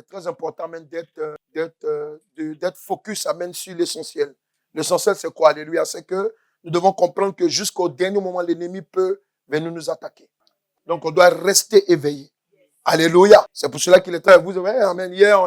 très important, amen, d'être focus, amen, sur l'essentiel. L'essentiel, c'est quoi? Alléluia. C'est que nous devons comprendre que jusqu'au dernier moment, l'ennemi peut venir nous attaquer. Donc, on doit rester éveillé. Alléluia. C'est pour cela qu'il est très... Vous savez, amen. Hier,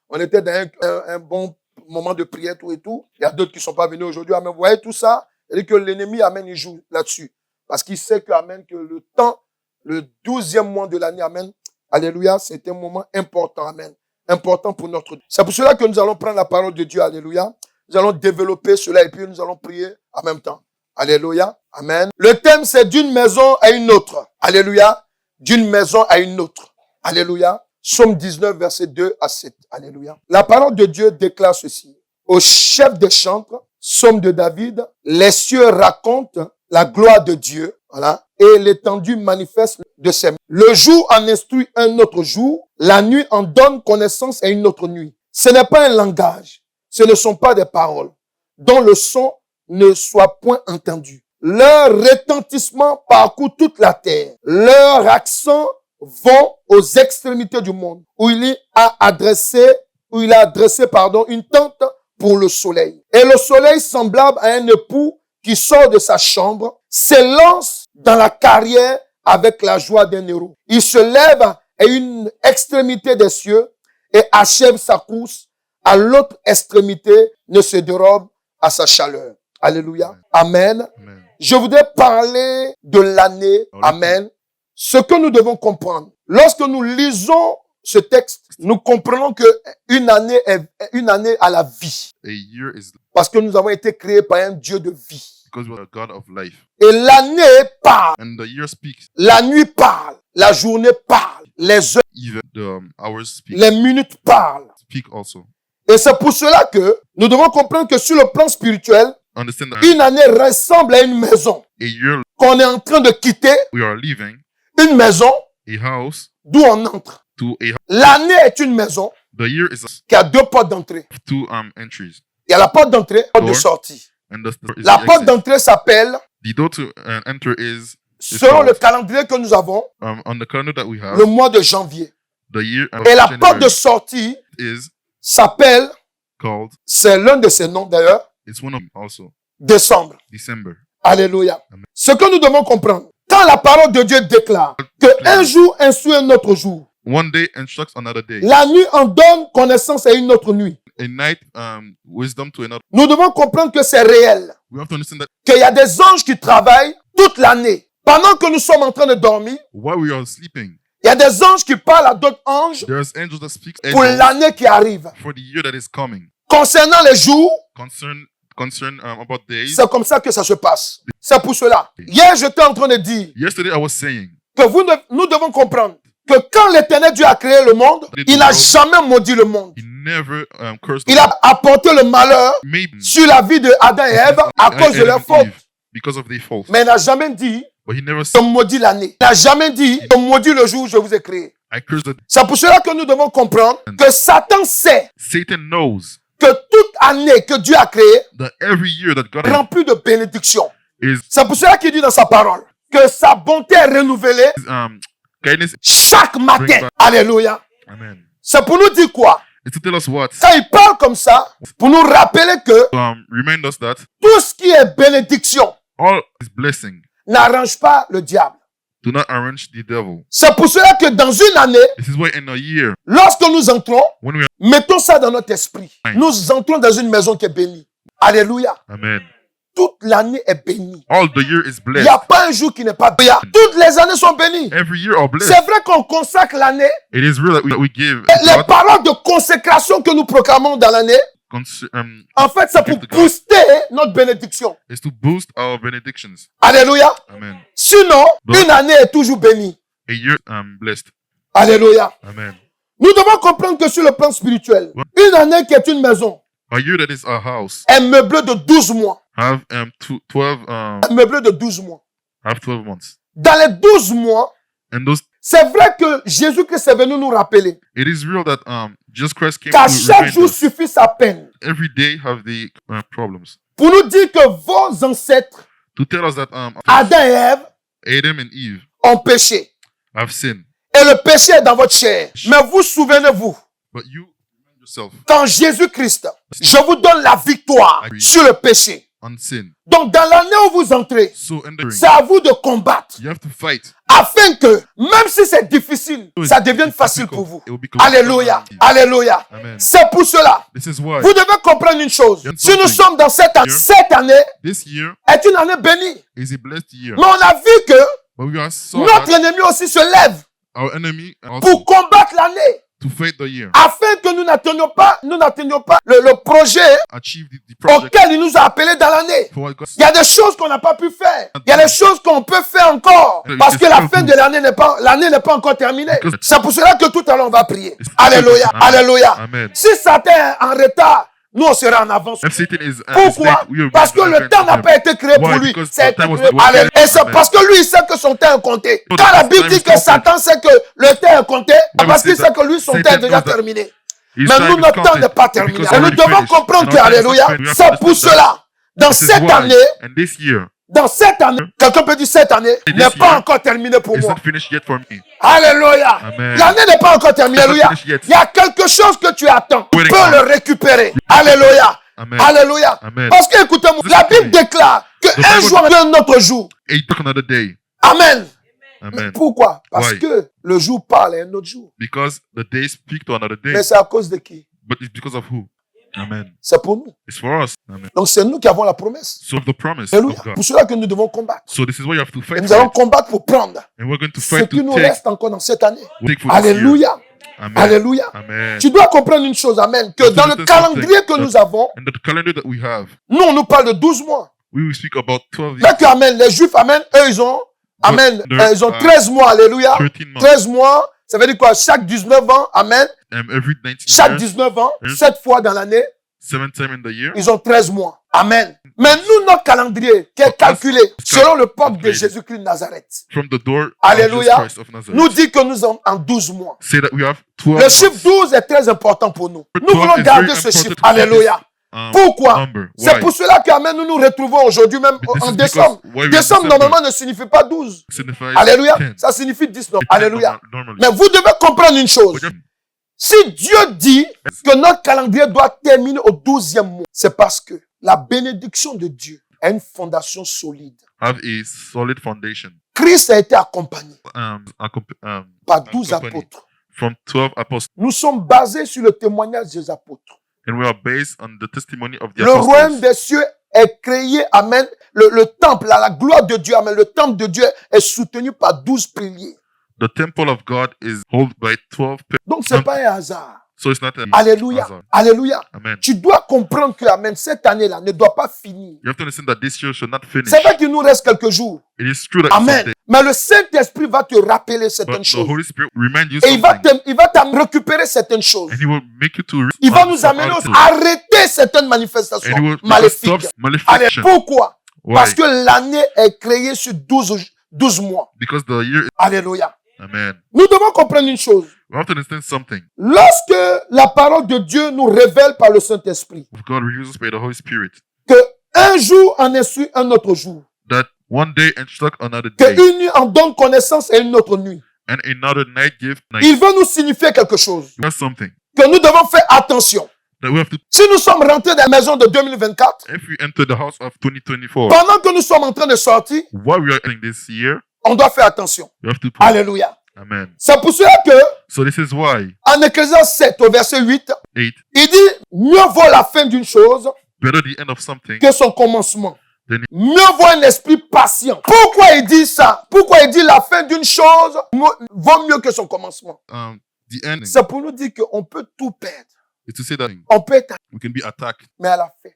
on était dans un bon moment de prière, tout et tout. Il y a d'autres qui ne sont pas venus aujourd'hui. Amen. Vous voyez tout ça? C'est-à-dire que l'ennemi, amen, il joue là-dessus. Parce qu'il sait que, amen, que le temps, le 12e mois de l'année, amen, alléluia, c'est un moment important, amen. Important pour notre... C'est pour cela que nous allons prendre la parole de Dieu, alléluia. Nous allons développer cela et puis nous allons prier en même temps. Alléluia. Amen. Le thème, c'est d'une maison à une autre. Alléluia. D'une maison à une autre. Alléluia. Psaume 19, verset 2 à 7. Alléluia. La parole de Dieu déclare ceci. Au chef des chantres, psaume de David, les cieux racontent la gloire de Dieu. Voilà. Et l'étendue manifeste de ses mains. Le jour en instruit un autre jour. La nuit en donne connaissance à une autre nuit. Ce n'est pas un langage. Ce ne sont pas des paroles dont le son ne soit point entendu. Leur retentissement parcourt toute la terre. Leur accent vont aux extrémités du monde, où il a adressé une tente pour le soleil. Et le soleil, semblable à un époux qui sort de sa chambre, s'élance dans la carrière avec la joie d'un héros. Il se lève à une extrémité des cieux et achève sa course. À l'autre extrémité ne se dérobe à sa chaleur. Alléluia. Amen. Amen. Je voudrais parler de l'année. Amen. Ce que nous devons comprendre. Lorsque nous lisons ce texte, nous comprenons que une année est une année à la vie. A year is Parce que nous avons été créés par un Dieu de vie. because we are a God of life. Et l'année parle. And the year speaks. La nuit parle. La journée parle. Les heures, Even the hours speak. les minutes parlent. Speak also. Et c'est pour cela que nous devons comprendre que sur le plan spirituel, Understand that une année ressemble à une maison a year qu'on est en train de quitter, we are leaving une maison a house d'où on entre. to a L'année est une maison the year is qui a deux portes d'entrée. two entries. Il y a la porte d'entrée et la porte de Door. sortie. And the door is La the porte exit. d'entrée s'appelle, The door to enter is selon le called, calendrier que nous avons, on the calendar that we have. le mois de janvier. The year of Et la porte de January sortie is s'appelle, called. c'est l'un de ses noms d'ailleurs, It's one of also décembre. December. Alléluia. Amen. Ce que nous devons comprendre, quand la parole de Dieu déclare qu'un jour instruit un autre jour, One day instructs another day. la nuit en donne connaissance à une autre nuit. A night wisdom to another. Nous devons comprendre que c'est réel. We have to understand that Qu'il y a des anges qui travaillent toute l'année. Pendant que nous sommes en train de dormir, while we are sleeping, il y a des anges qui parlent à d'autres anges there's angels that speak pour l'année qui arrive. for the year that is coming. Concernant les jours, Concern about days. c'est comme ça que ça se passe. C'est pour cela. Hier, j'étais en train de dire Yesterday I was saying que nous devons comprendre que quand l'Éternel Dieu a créé le monde, il n'a jamais maudit le monde. he never cursed Il the a apporté le malheur maybe sur la vie de Adam et Ève à cause de leur faute. because of their fault. Mais il n'a jamais dit, But he never je said, maudis l'année. Il n'a jamais dit, je maudis le jour où je vous ai créé. I curse the C'est pour cela que nous devons comprendre que Satan sait Satan knows que toute année que Dieu a créée that every year that God remplit de bénédictions. is C'est pour cela qu'il dit dans sa parole que sa bonté est renouvelée kindness. chaque matin. Alléluia. Amen. C'est pour nous dire quoi? It's to tell us what? Quand il parle comme ça, pour nous rappeler que Remind us that tout ce qui est bénédiction all is blessing n'arrange pas le diable. do not arrange the devil. C'est pour cela que dans une année, This is why in a year, lorsque nous entrons, when we are, mettons ça dans notre esprit. Nous entrons dans une maison qui est bénie. Alléluia. amen. Toute l'année est bénie. All the year is Il blessed. n'y a pas un jour qui n'est pas béni. Toutes les années sont bénies. Every year are blessed. C'est vrai qu'on consacre l'année. It is real that we give Les God paroles de consécration que nous proclamons dans l'année, en fait, c'est pour booster notre bénédiction. is to boost our benedictions. Alléluia. Amen. Sinon, une année est toujours bénie. A year blessed. Alléluia. Amen. Nous devons comprendre que sur le plan spirituel, une année qui est une maison A year that is a house est meublée de 12 mois. have 12 Meublée de 12 mois. have 12 months. Dans les 12 mois, And those c'est vrai que Jésus-Christ est venu nous rappeler it is real that Jesus Christ came qu'à to chaque remind jour us. suffit sa peine. Every day have the problems. Pour nous dire que vos ancêtres, To tell us that Adam et Ève, Adam and Eve ont péché. have sinned. Et le péché est dans votre chair. Mais vous souvenez-vous But you remind yourself qu'en Jésus-Christ, je vous donne la victoire sur le péché. on sin. Donc, dans l'année où vous entrez, So entering, c'est à vous de combattre. you have to fight. Afin que, même si c'est difficile, ça devienne facile pour vous. Alléluia. Alléluia. Amen. C'est pour cela. This is why Vous devez comprendre une chose. Si nous sommes dans cette année this year est une année bénie. is a blessed year. Mais on a vu que But we are saw notre that ennemi aussi se lève our enemy also pour combattre l'année. to fight the year, Afin que nous n'atteignions pas le projet achieve the project auquel il nous a appelés dans l'année. for what God. Il y a des choses qu'on n'a pas pu faire. Il y a des choses qu'on peut faire encore. Parce que la fin de l'année n'est pas encore terminée. C'est pour cela que tout à l'heure on va prier. Alléluia. Alléluia. Amen. Si Satan est en retard, nous on sera en avance. If Satan is Pourquoi? Parce que le temps n'a pas été créé pour Why? lui. Because C'est the time was créé. not Alléluia. created. Et c'est Amen. parce que lui il sait que son temps est compté. So Quand la the Bible time dit is que compted. Satan sait que le temps est compté, c'est parce qu'il says sait que lui son Satan temps est déjà knows that terminé. his Mais time nous, is notre temps counted n'est pas terminé. because Et nous already devons finished. comprendre And que, our time is alléluia, not finished. We have to c'est pour understand cela. Dans This is cette why, année, and this year quelqu'un peut dire cette année This n'est pas year encore terminée pour is moi. not finished yet for me. Alléluia. Amen. L'année n'est pas encore terminée. It's not Alléluia. finished yet. Il y a quelque chose que tu attends. Tu Waiting peux on. le récupérer. Alléluia. Amen. Alléluia. Amen. Parce que, écoutez-moi, la Bible déclare que The un Bible- jour est un autre jour. A took another day. Amen. Mais Amen. pourquoi? Parce Why? que le jour parle à un autre jour. Because the day speak to another day. Mais c'est à cause de qui? But it's because of who? Amen. C'est pour nous. It's for us. Amen. Donc c'est nous qui avons la promesse. So the promise Alléluia. of God. Pour cela que nous devons combattre. So this is why you have to Et fight nous for allons it. combattre pour prendre And we're going to ce fight qui to nous take, reste encore dans cette année. take for this year. Alléluia. Amen. Alléluia. Amen. Tu dois comprendre une chose, amen, que You dans need le to understand calendrier que something. nous avons, And the calendar that we have, nous, on nous parle de 12 mois. we will speak about 12 Mais years, que, amen, les Juifs, amen, eux, ils ont, amen, ils ont 13 mois, alléluia. 13 months, 13 mois, ça veut dire quoi? Chaque 19 ans, amen, every 19 chaque years, 19 ans, Hmm. 7 fois dans l'année, 7 times in the year. ils ont 13 mois. Amen. Mais nous, notre calendrier, qui est calculé selon le peuple de Jésus-Christ de Nazareth, From the door Alléluia. of Jesus Christ of Nazareth. nous dit que nous sommes en 12 mois. Say that we have 12 Le chiffre months. 12 est très important pour nous. Nous 12 voulons is garder very ce important chiffre. to keep Alléluia. this, Pourquoi? number. C'est Why? pour cela qu'amen, nous nous retrouvons aujourd'hui même This en is décembre. because why we Décembre, December normalement, ne signifie pas 12. signifies Alléluia. 10. Ça signifie 19. It's 10 Alléluia. normally. Mais vous devez comprendre une chose. But Si Dieu dit que notre calendrier doit terminer au 12e mois, c'est parce que la bénédiction de Dieu a une fondation solide. have a solid foundation. Christ a été accompagné Par par 12 accompagné. apôtres. from 12 apostles. Nous sommes basés sur le témoignage des apôtres. And we are based on the testimony of the Le royaume apostles. des cieux est créé, amen. Le temple, la gloire de Dieu, amen. Le temple de Dieu est soutenu par 12 piliers. The temple of God is held by 12 people. Donc, ce n'est pas un hasard. So it's not a Alléluia. hazard. Alléluia. Amen. Tu dois comprendre que, amen, cette année-là ne doit pas finir. You have to understand that this year should not finish. C'est vrai qu'il nous reste quelques jours. It is true that Amen. someday, Mais le Saint-Esprit va te rappeler but certaines the choses. Holy Spirit will remind you Et il va te récupérer certaines choses. and He will make you to Il va nous amener à arrêter certaines manifestations and He will maléfiques. stop Allez, malefication. pourquoi? Why? Parce que l'année est créée sur 12 mois. Because the year. Alléluia. Amen. Nous devons comprendre une chose. We have to understand something. Lorsque la parole de Dieu nous révèle par le Saint-Esprit God reveals us by the Holy Spirit que un jour en suit un autre jour, that one day instruct another que day une nuit en donne connaissance et une autre nuit, and another night give night. il veut nous signifier quelque chose, That's something que nous devons faire attention. that we have to. Si nous sommes rentrés dans la maison de 2024, If we enter the house of 2024, pendant que nous sommes en train de sortir, while we are entering this year, on doit faire attention. we have to pray. Alléluia. Amen. C'est pour cela que, So this is why en Ecclésiaste 7, au verset 8, 8 il dit, mieux vaut la fin d'une chose better the end of something que son commencement. Then- Mieux vaut un esprit patient. Pourquoi il dit ça? Pourquoi il dit la fin d'une chose vaut mieux que son commencement? the ending. C'est pour nous dire qu'on peut tout perdre. It's to say that On peut être, we can be attacked, mais à la fin,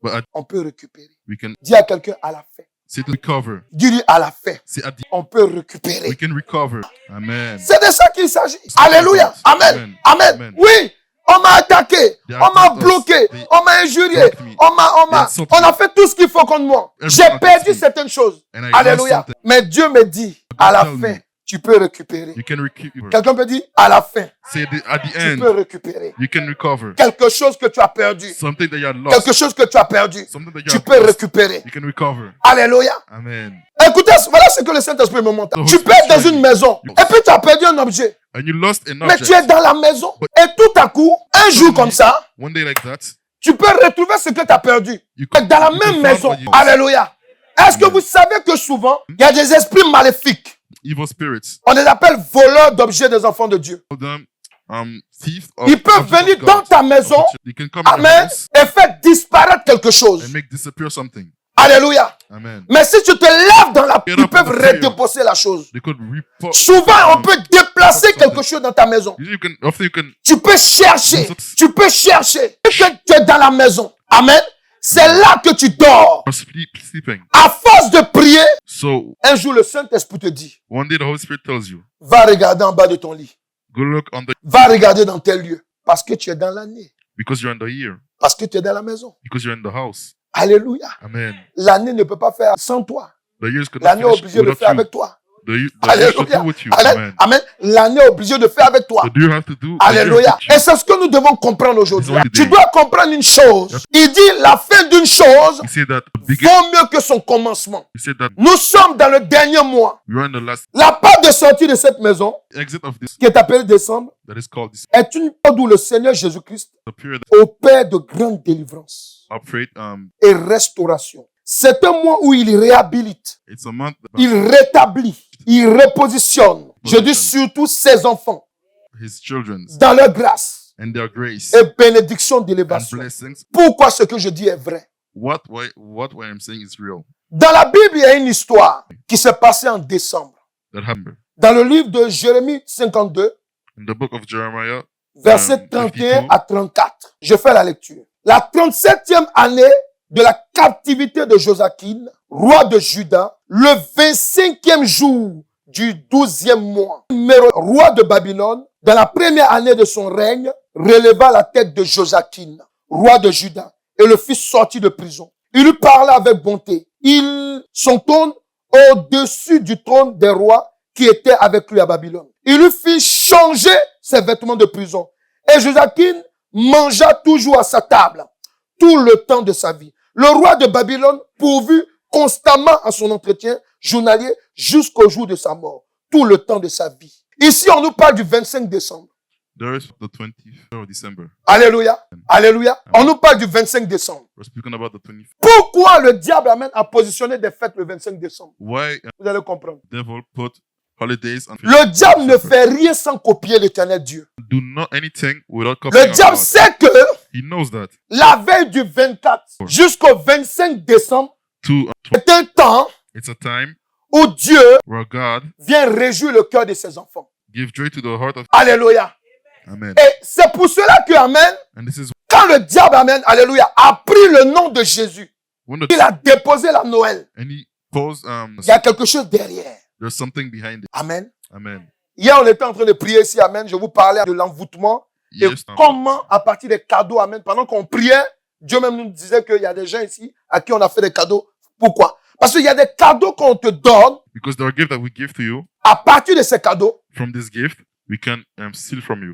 but on peut récupérer. we can Dis à quelqu'un à la fin. say to recover. Dis-lui à la fin, Say at the on peut récupérer. we can recover. Amen. C'est de ça qu'il s'agit. Alléluia. Amen. Amen. Amen. Oui. On m'a attaqué. They On m'a attacked us. bloqué. They On m'a injurié. blocked me. On a fait tout ce qu'il faut contre moi. Everything J'ai perdu against me. certaines choses. And I lost Alléluia. something. Mais Dieu me dit, à la Tell fin, me, tu peux récupérer. You can recover. Quelqu'un peut dire, à la fin, Say at the tu peux end, récupérer. you can recover. Quelque chose que tu as perdu. Something that you had Quelque lost. chose que tu as perdu. Something that you Tu had peux lost. récupérer. You can recover. Alléluia. Amen. Écoutez, voilà ce que le Saint-Esprit me montre. The Tu Holy peux être dans Spirit une maison shows. et puis tu as perdu un objet. And you lost an Mais tu es object. dans la maison et tout à coup, un jour comme ça, One day like that, tu peux retrouver ce que tu as perdu. you Mais dans la you can même find maison. what you lost. Alléluia. Est-ce que vous savez que souvent, il y a des esprits maléfiques. Evil spirits. On les appelle voleurs d'objets des enfants de Dieu. Call them thieves of Ils peuvent objects of venir God. dans ta maison, They can come in your amen, house et faire disparaître quelque chose. and make disappear something. Alléluia. Amen. Mais si tu te lèves dans la... Get Ils up peuvent and pray. redéposer la chose. They could report. Souvent, on peut déplacer something. quelque chose dans ta maison. Usually often you can Tu peux chercher. Tu peux chercher. Et que tu es dans la maison. Amen. C'est là que tu dors. sleeping. À force de prier, So un jour le Saint-Esprit te dit, one day the Holy Spirit tells you, va regarder en bas de ton lit. go look on the Va regarder dans tel lieu. Parce que tu es dans l'année. because you're in the year, Parce que tu es dans la maison. because you're in the house. Alléluia. Amen. L'année ne peut pas faire sans toi. The years could not L'année est finish obligée de without faire you. avec toi. The years should Alléluia. do with you. Amen. Amen. Amen. L'année est obligée de faire avec toi. So do you have to do? the year Alléluia. with you. Et c'est ce que nous devons comprendre aujourd'hui. It's only Tu day. dois comprendre une chose. Il dit la fin d'une chose He said that the beginning. vaut mieux que son commencement. He said that Nous sommes dans le dernier mois. we are in the last La porte de sortie de cette maison, exit of this qui est appelée décembre, that is called this est une porte où le Seigneur Jésus-Christ period opère de grandes délivrances operate. et restauration. C'est un mois où il réhabilite, It's a month that il rétablit, il repositionne. Je dis surtout ses enfants his children's dans leur grâce and their grace et bénédiction and d'élévation. blessings. Pourquoi ce que je dis est vrai? What I'm saying is real. Dans la Bible, il y a une histoire qui s'est passée en décembre. That happened Dans le livre de Jérémie 52, in the book of Jeremiah, versets 31 52. à 34. Je fais la lecture. La 37e année de la captivité de Joachim, roi de Juda, le 25e jour du 12e mois, roi de Babylone, dans la première année de son règne, releva la tête de Joachim, roi de Juda, et le fit sortir de prison. Il lui parla avec bonté. Son trône au-dessus du trône des rois qui étaient avec lui à Babylone. Il lui fit changer ses vêtements de prison. Et Joachim mangea toujours à sa table, tout le temps de sa vie. Le roi de Babylone pourvut constamment à son entretien journalier jusqu'au jour de sa mort, tout le temps de sa vie. Ici, on nous parle du 25 décembre. there is the 20th of December. Alléluia. Alléluia. On nous parle du 25 décembre. We're speaking about the 25th. Pourquoi le diable amène à positionner des fêtes le 25 décembre? Why Vous allez comprendre. the devil put holidays on Le diable ne fait rien sans copier l'éternel Dieu. do not anything without copying Le our diable God. sait que He knows that la veille du 24 jusqu'au 25 décembre est un temps it's a time où Dieu where God vient réjouir le cœur de ses enfants. gives joy to the heart of Alléluia. Amen. Et c'est pour cela que, amen, And this is quand le diable, amen, alléluia, a pris le nom de Jésus, when il a déposé la Noël. and he pose Il y a quelque chose derrière. there's something behind it. Amen. Amen. Hier, on était en train de prier ici, amen. Je vous parlais de l'envoûtement et Yes, comment, à partir des cadeaux, amen, pendant qu'on priait, Dieu même nous disait qu'il y a des gens ici à qui on a fait des cadeaux. Pourquoi? Parce qu'il y a des cadeaux qu'on te donne. because there are gifts that we give to you. À partir de ces cadeaux, From this gift, we can steal from you.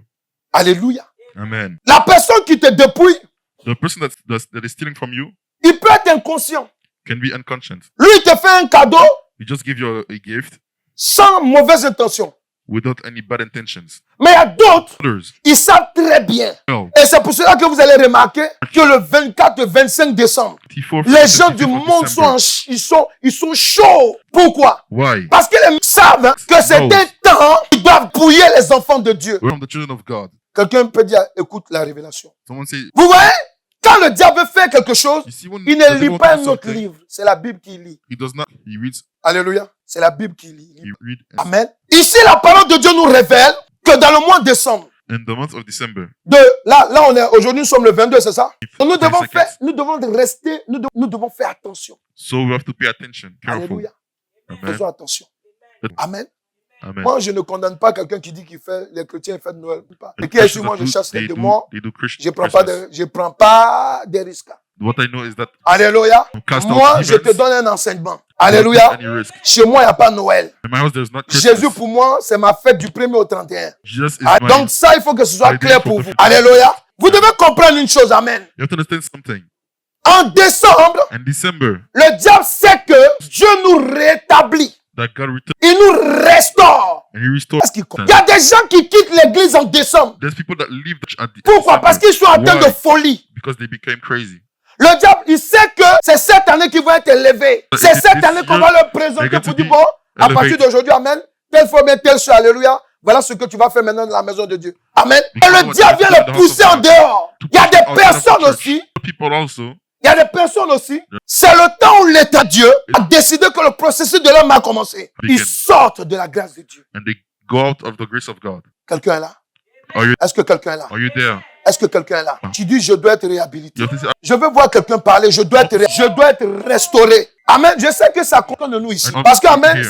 alléluia. Amen. La personne qui te dépouille, The person that is stealing from you il peut être inconscient. can be unconscious. Lui, il te fait un cadeau We just give you a gift sans mauvaise intention. without any bad intentions. Mais il y a d'autres, Others, ils savent très bien. well, Et c'est pour cela que vous allez remarquer que le 24 et 25 décembre, 24th, les gens du 25th of monde December. ils sont chauds. Pourquoi? Why? Parce qu'ils savent que c'est un temps où ils doivent bouiller les enfants de Dieu. We're from the children of God. Quelqu'un peut dire, écoute la révélation. Someone say, Vous voyez, quand le diable fait quelque chose, you see when il the ne devil lit pas does un autre something, livre. C'est la Bible qu'il lit. he does not, he reads, Alléluia. C'est la Bible qu'il lit. he read. Amen. Ici, la parole de Dieu nous révèle que dans le mois de décembre, In the month of December, là on est, aujourd'hui nous sommes le 22, c'est ça? Nous devons 22nd. faire, nous devons rester, nous devons faire attention. so we have to pay attention, careful. Alléluia. Amen. Faisons attention. Amen. Amen. Moi, je ne condamne pas quelqu'un qui dit qu'il fait, les chrétiens fêtent Noël. Et qui est sur moi, je chasse les démons. Je prends pas des risques. What I know is that Alléluia. you cast out Moi, je te demons, donne un enseignement. you don't take Alléluia. any risk. Chez moi, il n'y a pas Noël. In my house, there's not Jésus, Christmas. pour moi, c'est ma fête du 1er au 31. Jesus is Ah, my... donc ça, il faut que ce soit Holiday clair for pour vous. the- Alléluia. Vous devez comprendre une chose, amen. You have to understand something. En décembre, In December, le diable sait que Dieu nous rétablit. that God returned Il nous restaure. and He restored. Parce qu'il il y a des gens qui quittent l'église en décembre. There's people that leave the church at the Pourquoi? Parce qu'ils sont atteints Why? de folie. Because they became crazy. Le diable, il sait que c'est cette année qu'ils vont être élevés. C'est cette année qu'on va leur présenter pour dire, bon, à partir d'aujourd'hui, amen, telle fois, telle chose, alléluia. Voilà ce que tu vas faire maintenant dans la maison de Dieu. Amen. Et le diable vient le pousser en dehors. Il y a des personnes aussi. People also. Il y a des personnes aussi. C'est le temps où l'État Dieu a décidé que le processus de l'homme a commencé. Ils sortent de la grâce de Dieu. And they go out of the grace of God. Quelqu'un est là? Are you, Est-ce que quelqu'un est là? are you there? Est-ce que quelqu'un est là? Tu dis, je dois être réhabilité. You have to say, Je veux voir quelqu'un parler. Je dois être restauré. Amen. Je sais que ça compte de nous ici. Parce que, amen,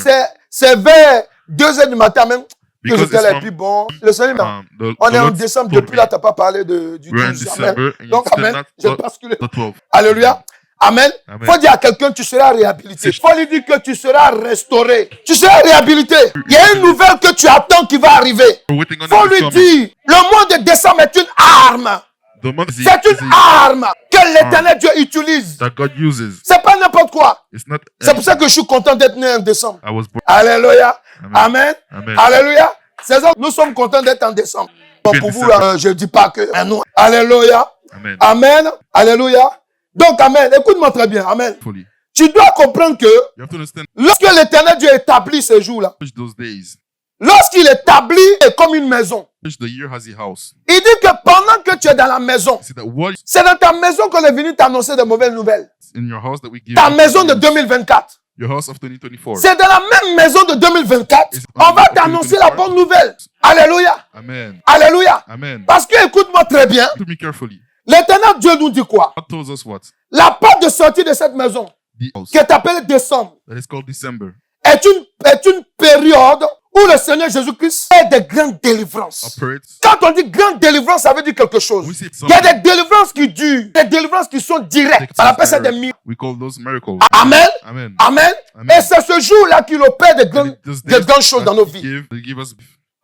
c'est vers 2 heures du matin même que because j'étais it's là. Et from, puis bon, le Seigneur, the on est en Lord décembre. told Depuis me, là, tu n'as pas parlé du we're in 12. December Amen. and you Donc, still amen. not J'ai the basculé. 12th. Alléluia. Amen. Amen. Faut dire à quelqu'un, tu seras réhabilité. Il faut lui dire que tu seras restauré. Tu seras réhabilité. Il y a une nouvelle que tu attends qui va arriver. We're waiting on Faut it to lui come. dire, le mois de décembre est une arme. The month is C'est une arme que l'éternel Dieu utilise. that God uses. C'est pas n'importe quoi. It's not. C'est pour ça que je suis content d'être né en décembre. I was born. Alléluia. Amen. Amen. Alléluia. C'est ça. Nous sommes contents d'être en décembre. Bon, pour vous, je ne dis pas que. Mais non. Alléluia. Amen. Amen. Alléluia. Donc, amen. Écoute-moi très bien. Amen. Fully. Tu dois comprendre que You have to understand lorsque l'éternel Dieu établit ces jours-là, those days. lorsqu'il établit comme une maison, Which the year has a house. il dit que pendant que tu es dans la maison, See that what is c'est dans ta maison qu'on est venu t'annoncer de mauvaises nouvelles. in your house that we give Ta you maison de news. 2024. Your house of 2024. C'est dans la même maison de 2024. On va t'annoncer la bonne nouvelle. Alléluia. Amen. Alléluia. Amen. Parce que, écoute-moi très bien, Listen to me carefully. l'éternel Dieu nous dit quoi? God tells us what? La porte de sortie de cette maison, The house qui est appelée décembre, that is called December est une période où le Seigneur Jésus-Christ fait des grandes délivrances. operates. Quand on dit grande délivrance, ça veut dire quelque chose. We say Il y a something. des délivrances qui durent, des délivrances qui sont directes. On appelle ça des miracles. We call those miracles. Amen. Amen. Amen. Amen. Et c'est ce jour-là qu'il opère des And those grandes days choses that dans nos He vies. give us.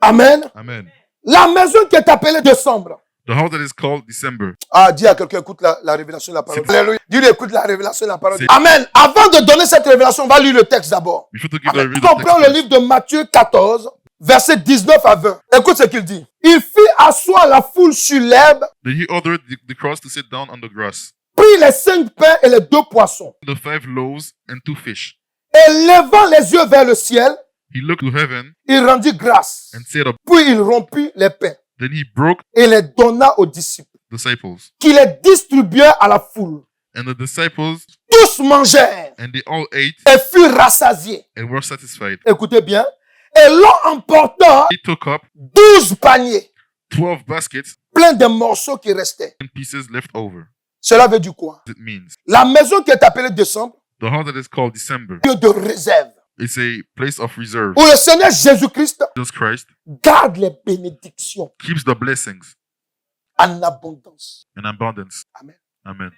Amen. Amen. La maison qui est appelée décembre. The house that is called December. Ah, dis à quelqu'un, écoute la révélation de la parole. Alléluia. Dis-lui, écoute la révélation de la parole. C'est- Amen. Avant de donner cette révélation, on va lire le texte d'abord. Before to give Amen. the read On the prend text le livre de Matthieu 14, versets 19 à 20. Écoute ce qu'il dit. Il fit asseoir la foule sur l'herbe, Then he ordered the cross to sit down on the grass. prit les 5 pains et les 2 poissons, The 5 loaves and 2 fish. et levant les yeux vers le ciel, He looked to heaven il rendit grâce. and said, Puis il rompit les pains then he broke et les donna aux disciples, disciples. qui les distribuèrent à la foule. And the disciples, Tous mangèrent and they all ate et furent rassasiés. and were satisfied. Écoutez bien. Et l'on emporta He took up 12 paniers 12 baskets pleins de morceaux qui restaient. and pieces left over. Cela veut dire quoi? It means La maison qui est appelée décembre, the house that is called December lieu de réserve, is a place of reserve. où le Seigneur Jésus-Christ Jesus Christ garde les bénédictions keeps the blessings en abondance. in abundance. Amen. Amen.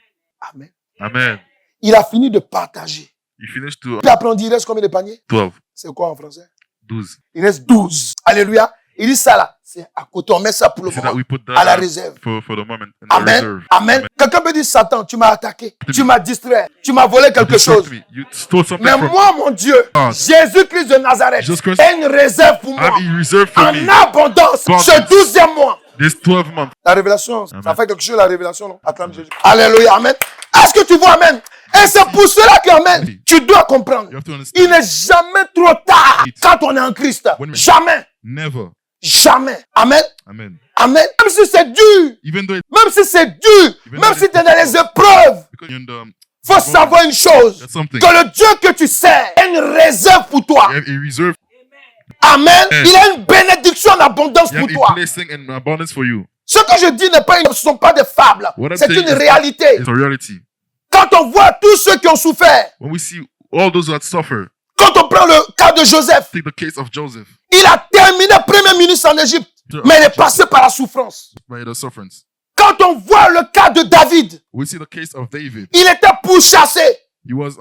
Amen. Amen. Il a fini de partager. You finished to Puis après, on dit, il reste combien de paniers? 12. C'est quoi en français? 12. Il reste 12. Alléluia. Il dit ça là. C'est à côté. On met ça pour le So that moment. we put that À la out réserve. for the moment in the Amen. reserve. Amen. Quelqu'un peut dire, Satan, tu m'as attaqué. Tu m'as distrait. Tu m'as volé You quelque distracted chose. me. You stole something Mais from moi, mon Dieu, God. Jésus-Christ de Nazareth, Jesus Christ a une réserve pour moi. have a reserve for En me abondance. God. Ce 12e mois. this 12 months. La révélation, ça Amen. fait quelque chose, la révélation, non? Acclame Jésus. Alléluia. Amen. Est-ce que tu vois, Amen? Et c'est pour cela que, Amen, Oui. tu dois comprendre. You have to Il understand. n'est jamais trop tard It's- quand on est en Christ. When we- Jamais. Never. Jamais. Amen. Amen. Amen. Même si c'est dur. Even though it's Même si c'est dur. Even Même though si it's tu es dans les épreuves. because you're in the Faut savoir une chose. That's something. Que le Dieu que tu sers a une réserve pour toi. You have a reserve. Amen. Yes. Il a une bénédiction en abondance You pour have toi. a blessing and abundance for you. Ce que je dis ce ne sont pas des fables. What I'm C'est saying une is- réalité. It's a reality. Quand on voit tous ceux qui ont souffert, When we see all those who had suffered, quand on prend le cas de Joseph, take the case of Joseph. il a terminé premier ministre en Égypte, mais il est passé par la souffrance. By the sufferance. Quand on voit le cas de David, We see the case of David. il était pourchassé. He was,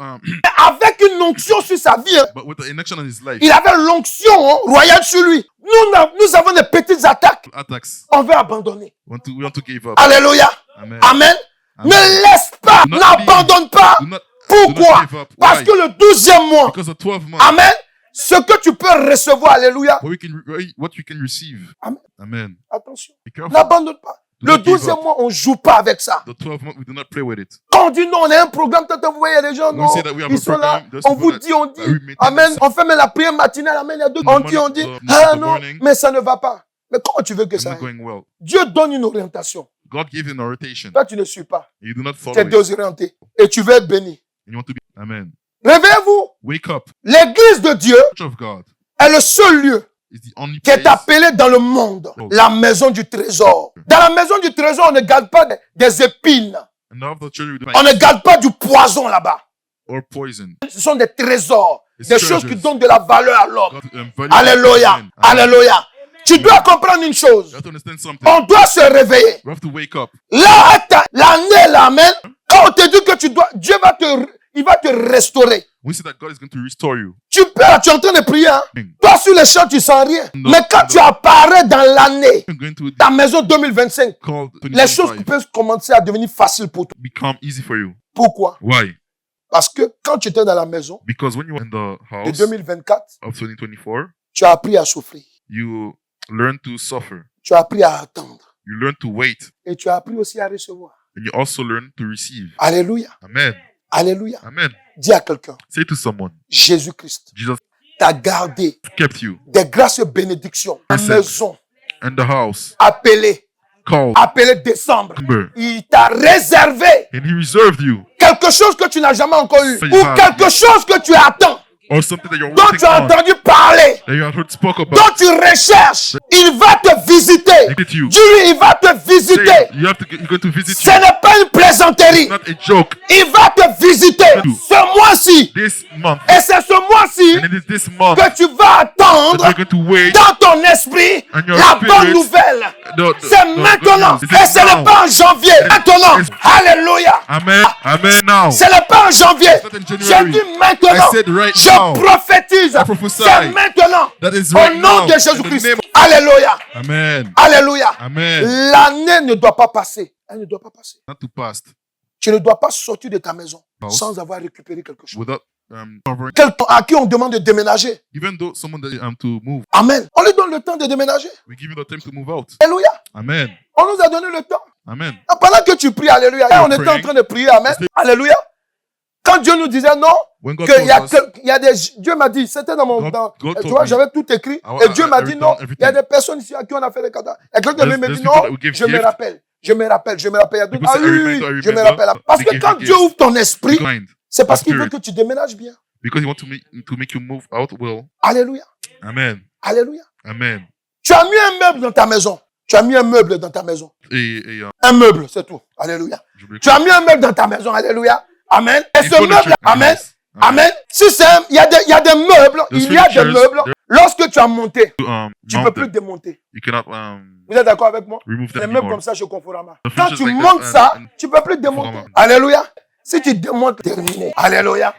Avec une onction sur sa vie, hein. but with the inaction on his life, Il avait l'onction royale sur lui. Nous avons des petites attaques. attacks, On veut abandonner. we want to give up. Alléluia. Amen. Amen. Amen. Ne laisse pas, Do not n'abandonne pas. Do not Pourquoi? give up. Parce Why? que le 12e mois, Because the 12 months, Amen, ce que tu peux recevoir, alléluia. what you can receive. Amen. Amen. Attention, Be careful. n'abandonne pas. Do Le not give 12e up. mois, on ne joue pas avec ça. The 12 months, we do not play with it. Quand on dit non, on a un programme, vous voyez les gens, We non, say that we have ils a sont là, program, there's on vous people dit, on that dit, we maintain Amen, this. on fait même la prière matinale, Amen, il y a d'autres, The on dit, morning- ah the non, morning. mais ça ne va pas. Mais comment tu veux que It's ça not aille? going well. Dieu donne une orientation. God gave you an orientation. Toi, tu ne suis pas. You do not Tu follow es it. désorienté. Et tu veux être béni. And you want to be. Amen. Réveillez-vous. Wake up. L'église de Dieu Church of God est le seul lieu is the only qui est place. appelé dans le monde la maison du trésor. Dans la maison du trésor, on ne garde pas des épines. And of the church we do On ne garde pas du poison là-bas. or poison. Ce sont des trésors. It's Des choses qui treasures. donnent de la valeur à l'homme. God, value Alléluia. Amen. Amen. Alléluia. Tu dois comprendre une chose. You have to understand something. On doit se réveiller. We have to wake up. Là, l'année, là, amen. Quand on te dit que tu dois, Dieu va te restaurer. We see that God is going to restore you. Tu es en train de prier. Hein? Toi, sur les champs, tu sens rien. Non, Mais quand non. tu apparais dans l'année, You're going to ta maison 2025, call les choses 2025 peuvent commencer à devenir faciles pour toi. become easy for you. Pourquoi? Why? Parce que quand tu étais dans la maison Because when you were in the de house 2024, of 2024, tu as appris à souffrir. you learn to suffer. Tu as appris à attendre. You learn to wait. Et tu as appris aussi à recevoir. And you also learn to receive. Alléluia. Amen. Alléluia. Amen. Dis à quelqu'un, Say to someone, Jésus-Christ Jesus t'a gardé kept you des grâces et bénédictions. La Listen. maison in the house, appelée called décembre. December, Il t'a réservé and he reserved you, quelque chose que tu n'as jamais encore eu. So Ou you have- quelque chose que tu attends. or something that you're Dont working tu as on, entendu parler. that you have heard spoke about. Dont tu recherches. Il va te visiter. Look at you. Dis-lui, il va te Say, visiter. you're going to visit Ce you. n'est pas une plaisanterie. Not a joke. Il va te visiter ce mois-ci. This month, Et c'est ce mois-ci and it is this month que tu vas that attendre you're going to wait. dans ton esprit And your la spirit, bonne nouvelle. C'est maintenant. Et ce n'est pas en janvier. Maintenant. Alléluia. Amen. Amen. Now. Ce n'est pas en janvier. It's not in Je January. dis maintenant. I said right Je now. prophétise. I prophesy. C'est maintenant. That is Au right nom now. de In the Jésus-Christ. name Alléluia. Amen. Alléluia. Amen. L'année ne doit pas passer. Elle ne doit pas passer. Not to past Tu ne dois pas sortir de ta maison House. sans avoir récupéré quelque chose. without covering. Quelqu'un à qui on demande de déménager. Even though someone that to move, Amen. On lui donne le temps de déménager. we give you the time to move out. Alléluia. Amen. On nous a donné le temps. Amen. Ah, pendant que tu pries, alléluia. Et on était en train de prier, amen. Alléluia. Quand Dieu nous disait non, When God qu'il y a, told us, il y a des... Dieu m'a dit, c'était dans mon... God- dans- God tu told vois, me. j'avais tout écrit. I- Et Dieu m'a dit I've non, done il y a everything. des personnes ici à qui on a fait les cadeaux. Et quelqu'un There's- me there's dit people non, that will give je me gift. rappelle. Je me rappelle. Il y a d'autres. People Ah say, I oui, remember, I je me remember. rappelle. Parce They que give quand you Dieu gifts. ouvre ton esprit, Blind. c'est parce qu'il veut Spirit. que tu déménages bien. Because he wants to make you move out well. Alléluia. Amen. Alléluia. Amen. Tu as mis un meuble dans ta maison. Tu as mis un meuble dans ta maison. Un meuble, c'est tout. Alléluia. Tu as mis un meuble dans ta maison. Alléluia. Amen. Et ce meuble, amen. Amen. Si c'est, il y a des meubles, il y a des meubles. Lorsque tu as monté, tu ne peux plus démonter. You cannot Vous êtes d'accord avec moi? remove Les them meubles anymore. comme ça chez Conforama. The Quand features tu like montes that ça, and tu ne peux plus démonter. Conforama. Alléluia. Si tu démontes, terminé. Alléluia.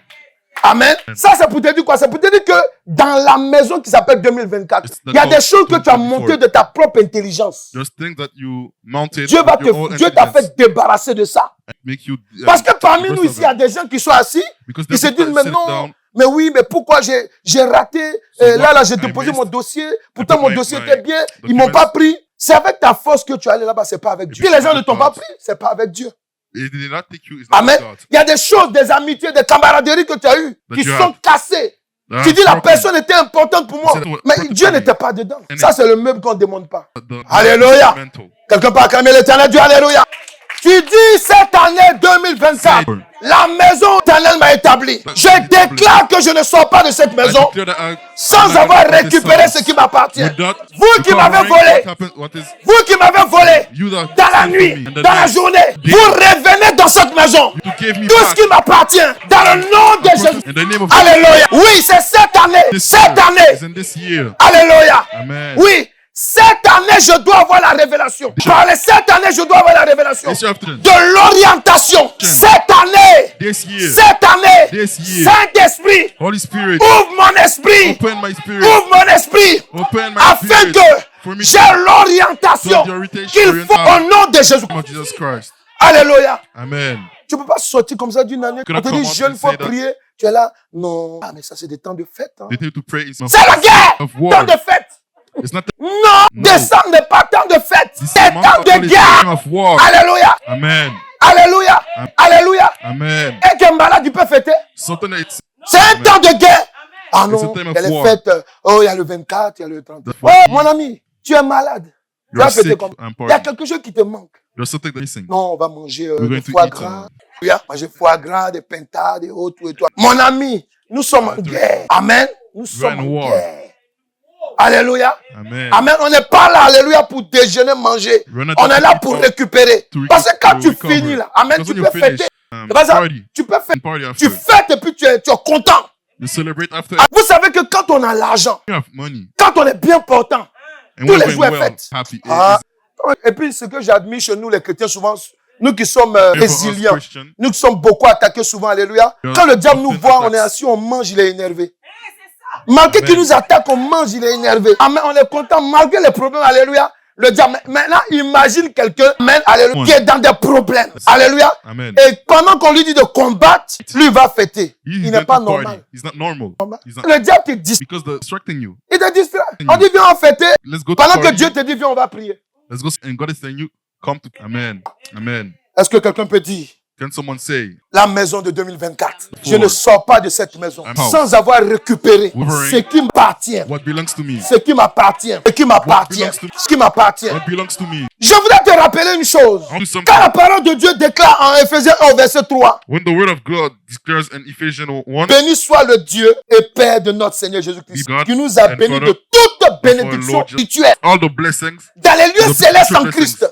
Amen. Ça, c'est pour te dire quoi? C'est pour te dire que dans la maison qui s'appelle 2024, il y a des choses que tu as montées de ta propre intelligence. There's things that you mounted. Dieu with your own Dieu t'a intelligence fait débarrasser de ça. make you, Parce que parmi the nous rest ici, il y a of des gens qui sont assis, Because ils se there's people disent, that mais sit non, down, mais oui, mais pourquoi j'ai raté, So là, what j'ai I déposé missed, mon dossier, pourtant put mon my- dossier my était bien, ils m'ont documents. pas pris. C'est avec ta force que tu es allé là-bas, c'est pas avec Dieu. Si les gens ne t'ont pas pris, c'est pas avec Dieu. it did not take you. It's not Amen. God. Il y a des choses, des amitiés, des camaraderies que tu as eues That qui you sont have. cassées. Ah, Tu dis la broken. personne était importante pour moi, Said it was mais important Dieu for me. n'était pas dedans. And Ça, c'est le meuble qu'on ne demande pas. The Alléluia. mental. Quelqu'un peut acclamer l'éternel Dieu, alléluia. Tu dis cette année 2024, Say- la maison éternelle m'a établi. But- Je déclare que je ne sors pas de cette I maison declare that sans I'm not avoir gonna this récupéré house ce qui m'appartient. without Vous qui m'avez recovering volé, what is vous qui m'avez volé you that dans la stole nuit, from me and the dans la night. journée, vous revenez dans cette maison. You gave me Tout ce back. qui m'appartient dans le nom de Jésus. In the name of Alléluia. Oui, c'est cette année. this Cette year, année. is in this year. Alléluia. Amen. Oui, Cette année, je dois avoir la révélation. Parlez, cette année, je dois avoir la révélation. This year after De l'orientation. Cette année. this year, Cette année. this year, Saint-Esprit, Holy Spirit, ouvre mon esprit. open my spirit, Ouvre mon esprit. open my Afin spirit for que me j'ai to l'orientation have the orientation qu'il faut au nom de Jésus. of Jesus Christ. Alléluia. Amen. Tu ne peux pas sortir comme ça d'une année. Cannot On te come dit, out jeune, and il faut say that. prier. Tu es là. Non. Ah, mais ça, c'est des temps de fête. Hein. The day to pray is C'est la guerre. of Temps war. de fête. It's not Non. No. Décembre n'est pas temps de fête. this C'est month temps of de Holy guerre. Spirit of war. Alléluia. Amen. Alléluia. Alléluia. Amen. Et qui est malade, il peut fêter. Something it's C'est un Amen. temps de guerre. Ah It's non, a time il y a of les war. fêtes. Oh, il y a le 24, il y a le 30. The Oh, 14th. mon ami, tu es malade. Tu You're vas fêter sick comme. and Il y a party. quelque chose qui te manque. There's something that's missing. Non, on va manger We're going du to foie eat, gras. Oui, manger foie gras, des pentades et autres et tout. Mon ami, nous sommes en guerre. Amen. Nous sommes in en war. guerre. Alléluia. Amen. Amen. On n'est pas là, alléluia, pour déjeuner, manger. We're not On there est to là eat pour or récupérer. to Parce que quand to tu recover. finis là, amen, Because tu when peux you finish, fêter. C'est pas ça. party, Tu peux fêter. party after. Tu fêtes et puis tu es content. You celebrate after Vous savez que quand on a l'argent, you have money. quand on est bien portant, And tous when les you're jours est well, fête. happy. Ah. Et puis ce que j'admire chez nous les chrétiens souvent, nous qui sommes For us résilients, Christians, nous qui sommes beaucoup attaqués souvent, alléluia. Yeah. Quand le diable nous Often voit, on attacks. est assis, on mange, il est énervé. Malgré Amen. qu'il nous attaque, on mange, il est énervé. Amen, on est content malgré les problèmes, alléluia. Le diable, maintenant, imagine quelqu'un, amen, alléluia, qui est dans des problèmes, alléluia. Amen. Et pendant qu'on lui dit de combattre, lui il va fêter. He's Il going n'est pas to party. normal. He's not normal. He's not, Le diable te distrait. because they're distracting you. Il te distrait. On dit viens en fêter. Let's go to Pendant que party. Dieu te dit viens, on va prier. Let's go. And God is telling you, come to. Amen. Amen. Est-ce que quelqu'un peut dire, Can someone say, la maison de 2024, je ne sors pas de cette maison I'm out. sans avoir récupéré Wolverine. ce qui m'appartient. what belongs to me? Ce qui m'appartient. Ce qui m'appartient. belongs to- Ce qui m'appartient. What belongs to me? Je voudrais te rappeler une chose. I'll do something. Quand la parole de Dieu déclare en Éphésiens 1, verset 3, When the word of God declares in Ephesians 1, béni soit le Dieu et Père de notre Seigneur Jésus-Christ, Be God qui nous a and bénis Father de toute bénédiction Lord Jesus- spirituelle all the blessings, dans les lieux the célestes en blessings. Christ.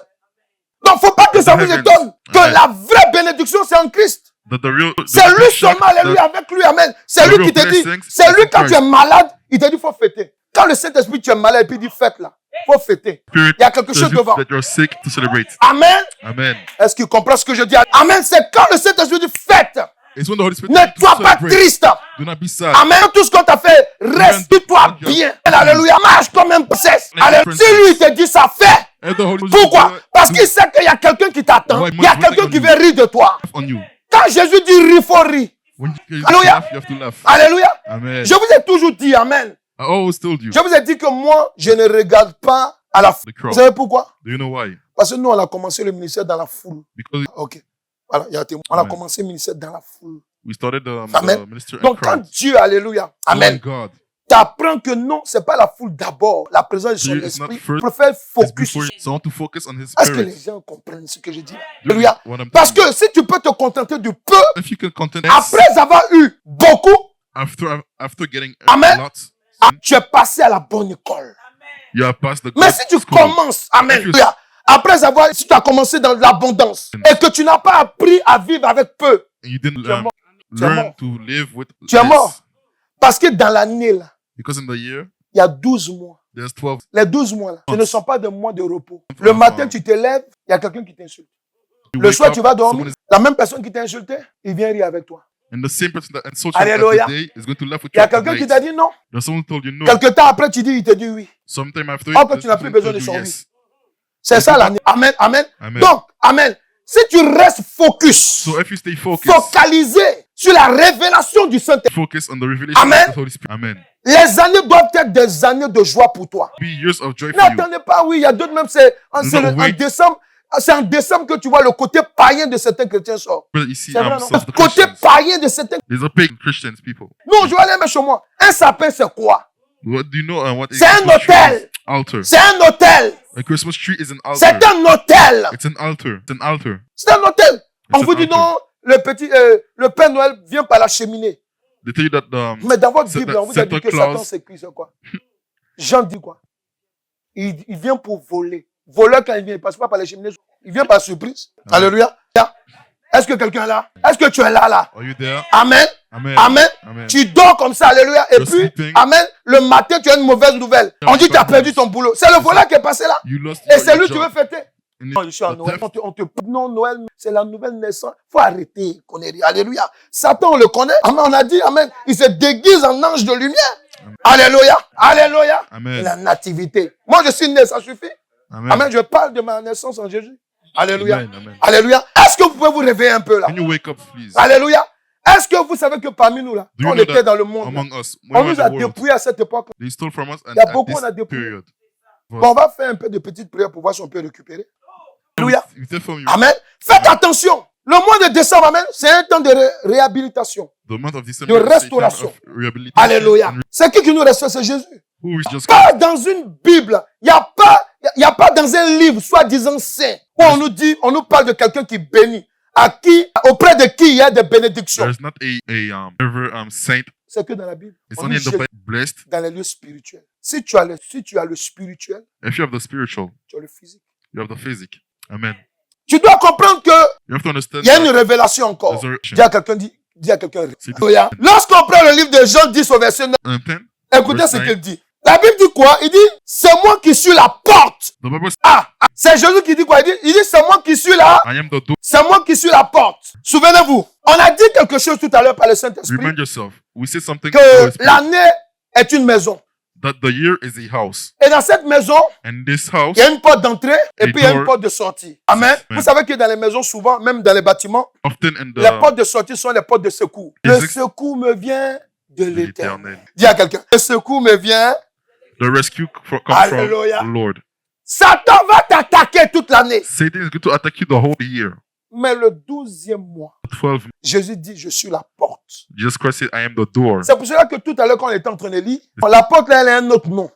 Donc, faut pas que ça The vous heavens. étonne que Amen. la vraie bénédiction, c'est en Christ. that the real, C'est the lui big shock, seulement, alléluia, avec lui, amen. C'est the lui real qui te dit, blessings c'est is lui in quand tu es Christ. malade, il te dit, faut fêter. Quand le Saint-Esprit, tu es malade, et puis il dit, fête là. Faut fêter. Spirit Il y a quelque tells chose you devant. that you're sick to celebrate. Amen. Amen. Est-ce qu'il comprend ce que je dis? Amen. C'est quand le Saint-Esprit dit, fête. It's when the Holy Spirit Ne tells you to sois pas celebrate. triste. Do not be sad. Amen. Tout ce qu'on t'a fait, reste-toi bien. Alléluia. Marche comme un princesse. Alléluia. Si lui, il te dit, ça fait. And the Holy Spirit Pourquoi? will Parce do qu'il sait qu'il y a quelqu'un qui t'attend. Ouais, Il y a moi, je quelqu'un veux qui dire veut rire de toi. on you. Quand Jésus dit rire, il faut rire. When you Alléluia. laugh, you have to laugh. Alléluia. Amen. Je vous ai toujours dit, amen. I always told you Je vous ai dit que moi, je ne regarde pas à la foule. the crowd. Vous savez pourquoi? Do you know why? Parce que nous, on a commencé le ministère dans la foule. Because Ok. Voilà, il y a un témoin. On a Ouais. commencé le ministère dans la foule. we started Amen. the ministry and Donc, quand crowd. Dieu, alléluia, amen, Oh God. t'apprends que non, c'est pas la foule d'abord, la présence de son Dieu is not esprit. first, Préfère It's focus. before you. So I want to focus on His Est-ce que les Spirit. gens comprennent ce que je dis? Do Alléluia. what I'm Parce telling que si tu peux te contenter du peu, you. If you can content après avoir eu beaucoup, after getting Amen. a lot, tu es passé à la bonne école. you have passed the Mais good si tu school. commences, amen, If you- alléluia, après avoir, si tu as commencé dans l'abondance et que tu n'as pas appris à vivre avec peu, And you didn't Tu es mort. Tu es learn mort. to live with tu es less. mort. Parce que dans l'année, là, Because in the year, il y a 12 mois. there's 12. Les 12 mois, là, ce ne Months. sont pas des mois de repos. Le matin, tu te lèves, il y a quelqu'un qui t'insulte. You Le wake soir, up, tu vas dormir. someone is- La même personne qui t'a insulté, il vient rire avec toi. and the same person that insults you Alléluia. at the day is going to laugh with Il y you a at the quelqu'un qui night. t'a dit non. There's someone who told you no. Quelque temps après, tu dis, il te dit oui. Sometime after Oh, que there's tu n'as plus someone besoin who de told son you yes. C'est ça l'année. Amen, amen. Amen. Donc, amen. Si tu restes focus, So if you stay focused, focalisé sur la révélation du Saint-Esprit, focus on the revelation Amen. of the Holy Spirit. Amen. les années doivent être des années de joie pour toi. Be years of joy for you. N'attendez pas, oui, il y a d'autres même, c'est en wait. décembre. C'est en décembre que tu vois le côté païen de certains chrétiens sort. But you see, C'est vrai, non? some of Le the côté Christians, païen de certains. there's a pagan Christians people. Non, je vais aller mettre chez moi. Un sapin, c'est quoi? What do you know? What C'est un Christmas tree hôtel. is? Altar. C'est un hôtel. A Christmas tree is an C'est altar. un hôtel. It's an altar. It's an altar. C'est un hôtel. On It's vous an dit altar. non, le Père Noël vient par la cheminée. They tell you that Mais dans votre Santa- Bible, on vous a dit Santa que Satan Claus- c'est qui, c'est quoi? Jean dit quoi? Il vient pour voler. Voleur quand il vient, il passe pas par les cheminées. Il vient par surprise. Amen. Alléluia. Est-ce que quelqu'un est là? Est-ce que tu es là? are you there? Amen. Amen. Amen. Amen. Tu dors comme ça, alléluia. Et You're puis, sleeping. amen, le matin, tu as une mauvaise nouvelle. On dit que tu as perdu ton boulot. C'est le voleur qui est passé là. You lost Et c'est your lui qui veut job. fêter. And Non, je suis à the Noël. theft- Non, Noël, c'est la nouvelle naissance. Faut arrêter, connerie. Alléluia. Satan, on le connaît. Amen, on a dit, amen. Il se déguise en ange de lumière. Alléluia. Alléluia. Amen. La nativité. Moi, je suis né, ça suffit. Amen. Amen. Je parle de ma naissance en Jésus. Alléluia. Amen. Amen. Alléluia. Est-ce que vous pouvez vous réveiller un peu là? Can you wake up, please? Alléluia. Est-ce que vous savez que parmi nous là, Do quand you on know était that dans le monde, là, Among us, on when we nous were a in the world, dépouillés à cette époque. they stole from us, and Il y a at beaucoup, this on a dépouillé. period. Bon, on va faire un peu de petites prières pour voir si on peut récupérer. Alléluia. We take from you. Amen. Faites attention. Le mois de décembre, amen, c'est un temps de réhabilitation. The month of December De is a time restauration. of rehabilitation. Alléluia. and C'est qui nous restaure? C'est Jésus. who is just Pas dans une Bible. Il n'y a pas dans un livre, soi-disant saint, où on nous dit, on nous parle de quelqu'un qui bénit. Auprès de qui il y a des bénédictions. There's not ever saint. C'est que dans la Bible. It's On only nous in the jette Bible. Blessed dans les lieux spirituels. Si tu as le spirituel, if you have the spiritual, tu as le physique. you have the physique. Amen. Tu dois comprendre que You have to understand il y a une that révélation encore. resurrection. Dis à quelqu'un. C'est- Alléluia. Lorsqu'on prend le livre de Jean 10 au verset 9, 10, écoutez verse ce 9. qu'il dit. La Bible dit quoi? Il dit, c'est moi qui suis la porte. The Bible says, C'est Jésus qui dit quoi? Il dit, c'est moi qui suis là. I am the door. C'est moi qui suis la porte. Souvenez-vous, on a dit quelque chose tout à l'heure par le Saint-Esprit, Remind yourself. We said something to the Holy que Spirit, l'année est une maison. that the year is a house. Et dans cette maison, And this house, il y a une porte d'entrée et A puis il y a une door. porte de sortie. Amen. Amen. Vous savez que dans les maisons, souvent, même dans les bâtiments, often in les the portes de sortie sont les portes de secours. Le Is it- secours me vient de de l'éternel. l'éternel. Dis à quelqu'un, le secours me vient. The rescue comes Hallelujah. from the Lord. Satan va t'attaquer toute l'année. Satan is going to attack you the whole year. Mais le 12e mois, 12, Jésus dit, je suis la porte. Jesus Christ said, I am the door. C'est pour cela que tout à l'heure, quand on était en train de lire, la porte là, elle a un autre nom.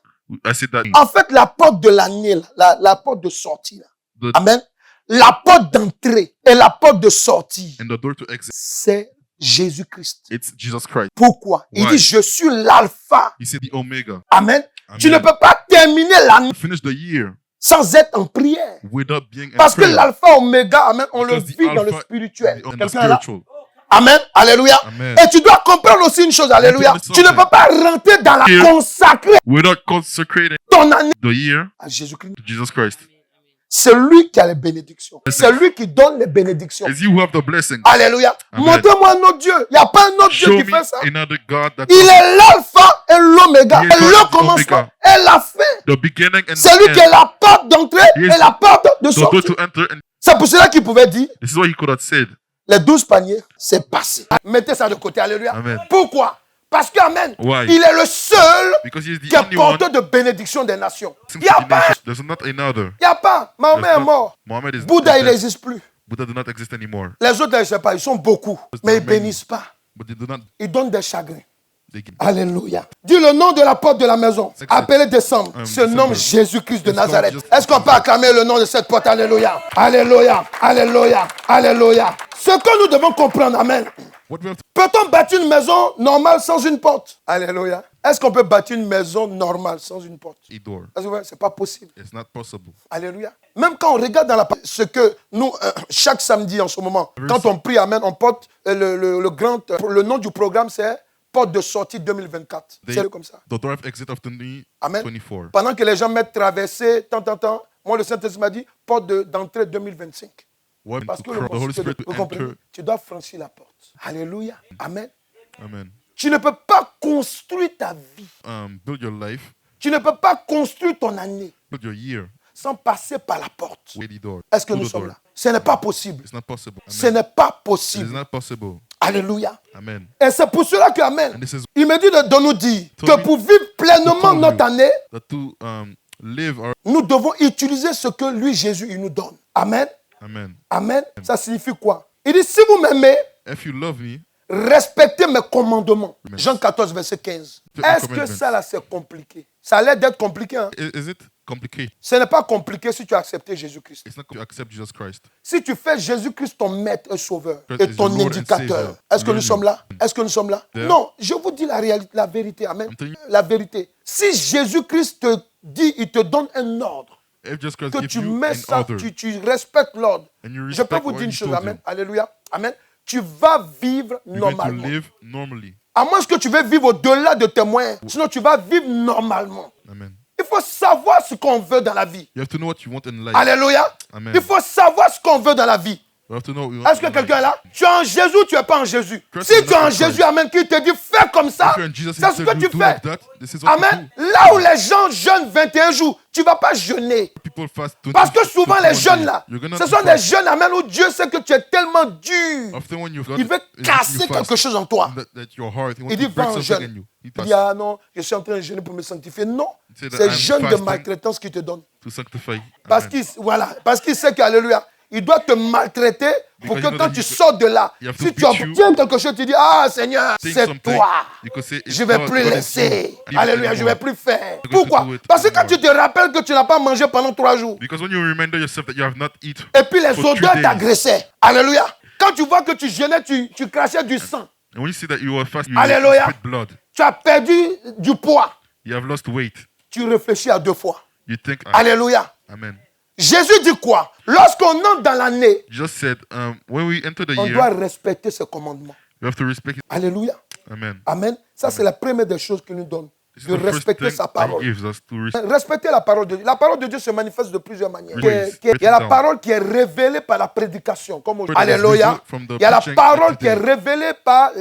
I said that En fait, la porte de l'année, là, la porte de sortie, là. The- Amen. La porte d'entrée et la porte de sortie, and the door to exit, c'est Jésus-Christ. it's Jesus Christ. Pourquoi? Il Why? dit, je suis l'alpha. He said the Omega. Amen. Amen. Tu ne peux pas terminer l'année Finish the year sans être en prière. without being in Parce que prayer. l'alpha oméga, amen, on le Because the vit dans le alpha spirituel. and the Quelqu'un est là? spiritual. Amen. Alléluia. Amen. Et tu dois comprendre aussi une chose. Alléluia. understand Tu ne that. peux pas rentrer dans la Here. consacrer Without consecrating ton année the year à Jésus-Christ. to Jesus Christ. C'est lui qui a les bénédictions. C'est lui qui donne les bénédictions. It's you who have the blessing. Alléluia. Amen. Montrez-moi un autre Dieu. Il n'y a pas un autre Show Dieu qui me fait ça. another God that Il est l'alpha et l'oméga. He is Et God le and commencement Omega. et la fin. the beginning and C'est lui the qui est end. la porte d'entrée He is et la porte de The door sortie. to enter, and C'est pour cela qu'il pouvait dire, this is what he could have said. les 12 paniers, c'est passé. Mettez ça de côté. Alléluia. Amen. Pourquoi? Parce qu'Amen, Why? il est le seul Because he is qui the est only one. porteur de bénédiction des nations. Il Seems n'y a to be pas. nation. There's not another. Il n'y a pas. Mahomet There's est not- mort. Muhammad is Bouddha, il dead. n'existe plus. Buddha do not exist anymore. Les autres, je ne sais pas, ils sont beaucoup. Mais ils ne bénissent pas. But they do not. Ils donnent des chagrins. They can, Alléluia. Dis le nom de la porte de la maison. C'est que Appelé décembre. Se décembre. nomme Jésus-Christ de It's called Nazareth. Jesus- Est-ce qu'on peut acclamer le nom de cette porte? Alléluia. Alléluia. Alléluia. Alléluia. Ce que nous devons comprendre, amen. what we have to, Peut-on bâtir une maison normale sans une porte? Alléluia. Est-ce qu'on peut bâtir une maison normale sans une porte? a door. Est-ce que c'est pas possible? It's not possible. Alléluia. Même quand on regarde dans la ce que nous, chaque samedi en ce moment, quand on prie, amen, on porte le nom du programme, c'est Porte de sortie 2024. C'est comme ça. The door of exit of Amen. 2024. Pendant que les gens mettent traversée, tant, moi le Saint-Esprit m'a dit porte d'entrée 2025. What Parce que the Holy Spirit vous will comprenez, enter. tu dois franchir la porte. Alléluia. Amen. Amen. Tu ne peux pas construire ta vie. Build your life. Tu ne peux pas construire ton année Build your year. sans passer par la porte. With the door. Est-ce que Through nous the sommes door. là? Ce n'est pas possible. It's not possible. Ce Amen. n'est pas It is possible. not possible. Alléluia. Amen. Et c'est pour cela que, amen, And this is il me dit de nous dire To que me- pour vivre pleinement to notre you. année, that to live our. nous devons utiliser ce que lui, Jésus, il nous donne. Amen. Amen. Amen. Ça signifie quoi? Il dit, si vous m'aimez, If you love me, respectez mes commandements. Amen. Jean 14, verset 15. Keep my Est-ce que commandments. ça, là, c'est compliqué? Ça a l'air d'être compliqué. Hein? is it complicated? Ce n'est pas compliqué si tu as accepté Jésus-Christ. It's not to accept Jesus Christ. Si tu fais Jésus-Christ ton maître et sauveur Christ et is ton your Lord and indicateur, Savior. est-ce que nous Amen. sommes là? Est-ce que nous sommes là? There. Non, je vous dis la réalité, la vérité. Amen. I'm telling you- La vérité. Si Jésus-Christ te dit, il te donne un ordre, If Jesus Christ que gives tu you mets an ça, order tu respectes l'ordre. and you Je peux respect vous what dire une he chose. told Amen. you, Alléluia. Amen. tu vas vivre You're going to normalement. live normally. À moins que tu veux vivre au-delà de tes moyens. Sinon, tu vas vivre normalement. Amen. Il faut savoir ce qu'on veut dans la vie. You have to know what you want in life. Alléluia. Amen. Il faut savoir ce qu'on veut dans la vie. You have to know what you want Est-ce que in quelqu'un est life. là? Tu es en Jésus ou tu n'es pas en Jésus? Christ Si is tu es en not in Jésus, Christ. amen, qui te dit fais comme ça, If you're in Jesus, c'est he ce said, que tu do fais. like that. This is what Amen. you Là où les gens jeûnent 21 jours, tu ne vas pas jeûner. do. People fast 20, Parce que souvent les 21 jeunes days. là, You're gonna ce sont des fast. jeunes, amen, où Dieu sait que tu es tellement dur. Often when you've got Il veut you casser fast, quelque chose en toi. that your heart, he wants Il dit to break va en something in jeûne. you. He Il dit does ah non, je suis en train de jeûner pour me sanctifier. Non, Say that c'est I'm jeûne de fasting maltraitance qui te donne. to sanctify. Parce Amen. qu'il sait qu'alléluia, il doit te maltraiter pour Because que you know quand that tu he- sors de là, he have to si tu beat you. obtiens quelque chose, tu dis ah Seigneur, Think c'est something, toi. you could say, it's Je ne vais God, plus God is laisser. you. Leave it Alléluia, je ne vais anymore. plus faire. You're going to Pourquoi? do it Parce que quand anymore. tu te rappelles que tu n'as pas mangé pendant 3 jours, Because when you remember yourself that you have not eaten et puis les for 3 odeurs days, t'agressaient. Alléluia. Quand tu vois que tu jeûnais, tu crachais du sang. and when you see that you are fasting, you Alléluia. spit blood, Tu as perdu du poids. you have lost weight, Tu réfléchis à 2 fois. you think, Alléluia. Amen. Jésus dit quoi? Lorsqu'on entre dans l'année, Jesus said, when we enter the on year, doit respecter ses commandements. we have to respect it. Alléluia. Amen. Amen. Ça, c'est la première des choses qu'il nous donne. This is De the first respecter thing sa that he parole. gives us to respect. Respecter la parole de Dieu. La parole de Dieu se manifeste de plusieurs manières. Ways. Il y a la Down. parole qui est révélée par la prédication. Comme Word that is Alléluia. revealed from the Il y a la preaching parole of qui est today. révélée par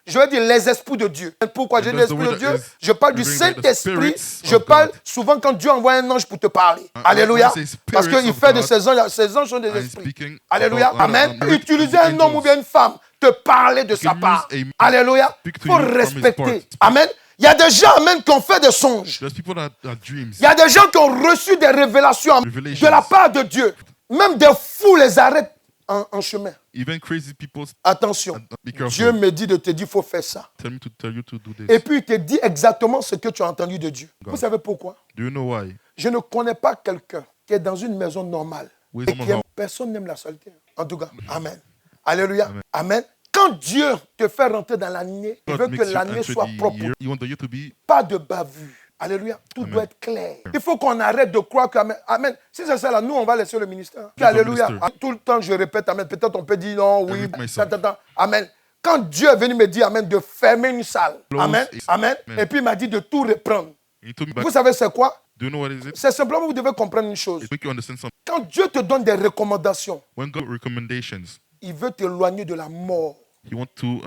je veux dire les esprits de Dieu. Pourquoi j'ai dit there's the l'esprit de word Dieu? that is Je parle du revealed by the Saint-Esprit. spirits Je of parle God. souvent quand Dieu envoie un ange pour te parler. When Alléluia. I say spirits Parce qu'il of fait de God, ces anges sont des I'm esprits. speaking Alléluia. about, Amen. angels. Utiliser un homme ou bien une femme te parler de sa can part. use a- Alléluia. speak to Il faut you from his respecter. part. Amen. Il y a des gens, amen, qui ont fait des songes. There's people that are dreams. Il y a des gens qui ont reçu des révélations Revelations. de la part de Dieu. Même des fous les arrêtent en chemin. Even crazy people Attention. be careful. Dieu me dit de te dire, il faut faire ça. tell you to do this. Et puis il te dit exactement ce que tu as entendu de Dieu. Vous savez pourquoi? Do you know why? Je ne connais pas quelqu'un qui est dans une maison normale. Oui, Et qui normal. personne n'aime la saleté. En tout cas, amen. Alléluia. Amen. Quand Dieu te fait rentrer dans l'année, il God veut makes que you l'année enter soit the propre. year. You want the year to be Pas de bavure. Alléluia. Tout doit être clair. Il faut qu'on arrête de croire que, amen. Si c'est ça là, nous, on va laisser le ministère. Puis, alléluia. minister. Tout le temps, je répète, amen. Peut-être on peut dire non, oui. repeat myself. Amen. Quand Dieu est venu me dire, amen, de fermer une salle. Close Amen. it. Amen. Amen. Et puis il m'a dit de tout reprendre. you told me back. Vous savez c'est quoi? Do you know what is it? C'est simplement, vous devez comprendre une chose. It make you understand something. Quand Dieu te donne des recommandations, When God recommendations, il veut t'éloigner de la mort. you want to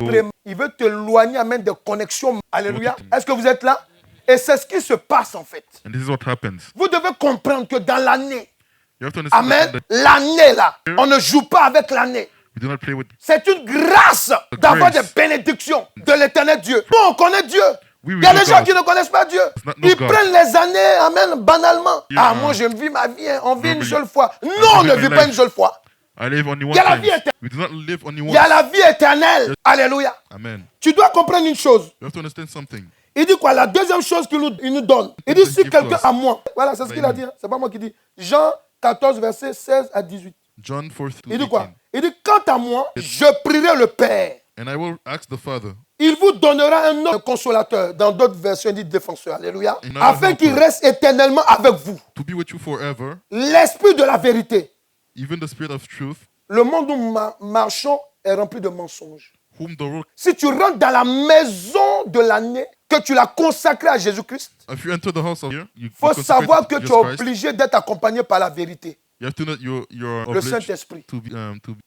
Il veut t'éloigner, amen, des connexions. Alléluia. Okay. Est-ce que vous êtes là? Et c'est ce qui se passe en fait. and this is what happens. Vous devez comprendre que dans l'année, You have to understand amen, that l'année là, on ne joue pas avec l'année. we do not play with. C'est une grâce d'avoir des grace. bénédictions de l'éternel Dieu. Nous, on connaît Dieu. We Il y a know des gens God. qui ne connaissent pas Dieu. not know Ils God. prennent les années, amen, banalement. Yeah. Ah, moi, je vis ma vie, hein. On vit une Nobody- seule fois. Non, on ne live my vit pas life. une seule fois. I live only one Il y a la time. vie éternelle. We do not live only Il once. y a la vie éternelle. Alléluia. Amen. Tu dois comprendre une chose. You have to understand something. Il dit quoi? La deuxième chose qu'il nous donne. Il dit Give si to quelqu'un us. a moi. Voilà, c'est ce qu'il a dit. Hein. C'est pas moi qui dis. Jean 14, verset 16 à 18. John 4 to Il dit quoi? 18. Il dit quant à moi, je prierai le Père. And I will ask the Father, Il vous donnera un autre consolateur. Dans d'autres versions, il dit défenseur. Alléluia. Another Afin qu'il helper. reste éternellement avec vous. to be with you forever, L'esprit de la vérité. even the Spirit of truth, Le monde où nous marchons est rempli de mensonges. whom the world. Si tu rentres dans la maison de l'année, que tu l'as consacrée à Jésus-Christ, If you enter the house of here, you il faut consecrate savoir to que tu es Jesus Christ. obligé d'être accompagné par la vérité. You have to know you're Le obliged Saint-Esprit. to be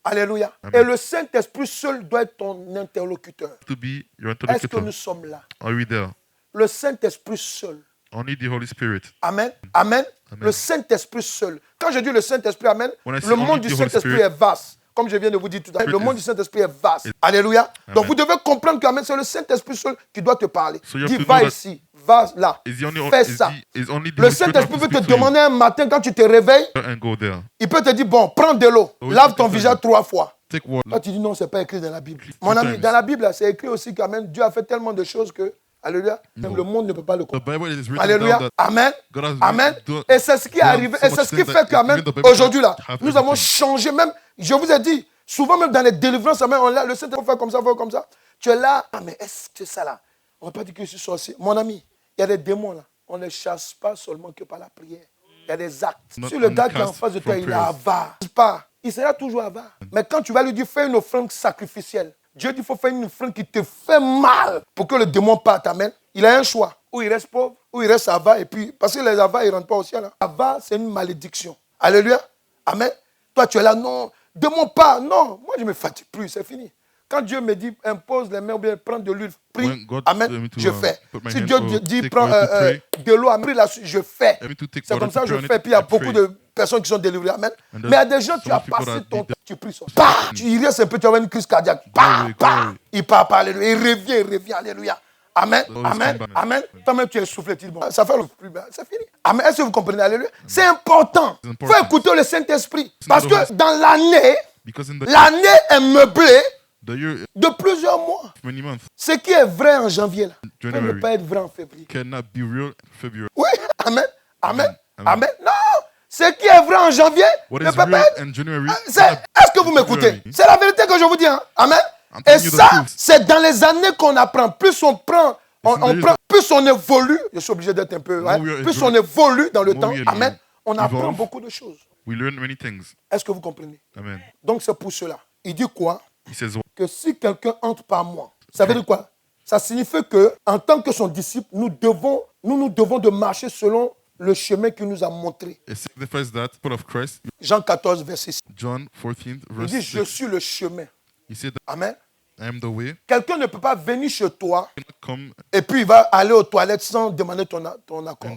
Alléluia. Amen. Et le Saint-Esprit seul doit être ton interlocuteur. your Est-ce que interlocutor. nous sommes là? Are we there? Le Saint-Esprit seul. Only the Holy Spirit. Amen. Amen. Amen. Le Saint-Esprit seul. Quand je dis le Saint-Esprit, Amen, When I say le only monde du the Holy Saint-Esprit Spirit, est vaste. Comme je viens de vous dire tout à l'heure, le Spirit monde is- du Saint-Esprit est vaste. is- Alléluia. Donc Amen. vous devez comprendre que Amen, c'est le Saint-Esprit seul qui doit te parler. So you have Dis, to va know that- ici, va là, Is the only fais is ça. the, is only the Le Holy Spirit Saint-Esprit that peut te speaks to you. demander un matin quand tu te réveilles, And go there. il peut te dire, bon, prends de l'eau, Oui, lave c'est ton ça. visage 3 fois. Take water. Toi, tu dis non, c'est pas écrit dans la Bible. Mon ami, times. dans la Bible, là, c'est écrit aussi qu'Amen, Dieu a fait tellement de choses que, alléluia, même le monde ne peut pas le The comprendre. Bible is written Alléluia. down that Amen. God has Amen. done- Et c'est ce qui est done arrivé. so Et c'est much ce qui things fait that qu'Amen, even the Bible aujourd'hui, là, have nous avons everything. changé. Même, je vous ai dit, souvent même dans les délivrances, Amen, on l'a, le Saint-Esprit fait comme ça, fait comme ça. Tu es là. Ah, mais est-ce que c'est ça là? On ne va pas dire que je suis sorcier. Mon ami, il y a des démons là. On ne les chasse pas seulement que par la prière. Il y a des actes. Not Si le gars only qui est en cast face de toi, from il est prayers. avare, pas. il sera toujours avare. Mais quand tu vas lui dire, fais une offrande sacrificielle, Dieu dit, il faut faire une offrande qui te fait mal pour que le démon parte. Amen. Il a un choix. Ou il reste pauvre, ou il reste avare. Et puis, parce que les avares, ils ne rentrent pas au ciel. Hein. Avare, c'est une malédiction. Alléluia. Amen. Toi, tu es là, non, démon pas. Non, moi, je ne me fatigue plus, c'est fini. Quand Dieu me dit, impose les mains ou bien prends de l'huile, prie, amen, je fais. Si Dieu dit, prends de l'eau, prie là-dessus, je fais. C'est comme ça que je fais. Puis il y a beaucoup de personnes qui sont délivrées, amen. Mais il y a des gens, tu as passé ton temps, tu pries, il reste un peu, tu as une crise cardiaque, il part, alléluia, il revient, alléluia. Amen, amen, amen. Toi-même, tu es soufflé, tu dis, bon, ça fait le plus bas, c'est fini. Amen. Est-ce que vous comprenez, alléluia? C'est important. Il faut écouter le Saint-Esprit. Parce que dans l'année, l'année est meublée de plusieurs mois. Ce qui est vrai en janvier, là, peut ne pas être vrai en février. Oui, amen, amen, amen. Non, ce qui est vrai en janvier ne peut pas être... Est-ce que vous m'écoutez? C'est la vérité que je vous dis. Hein? Amen. Et ça, c'est dans les années qu'on apprend. Plus on prend, plus on évolue. Je suis obligé d'être un peu... Hein? Plus on évolue dans le temps, amen, on apprend beaucoup de choses. Est-ce que vous comprenez? Amen. Donc c'est pour cela. Il dit quoi? Que si quelqu'un entre par moi, ça veut dire quoi? Ça signifie que, en tant que son disciple, nous devons de marcher selon le chemin qu'il nous a montré. Jean 14, verset 6. Il dit, je suis le chemin. Amen. Quelqu'un ne peut pas venir chez toi et puis il va aller aux toilettes sans demander ton accord.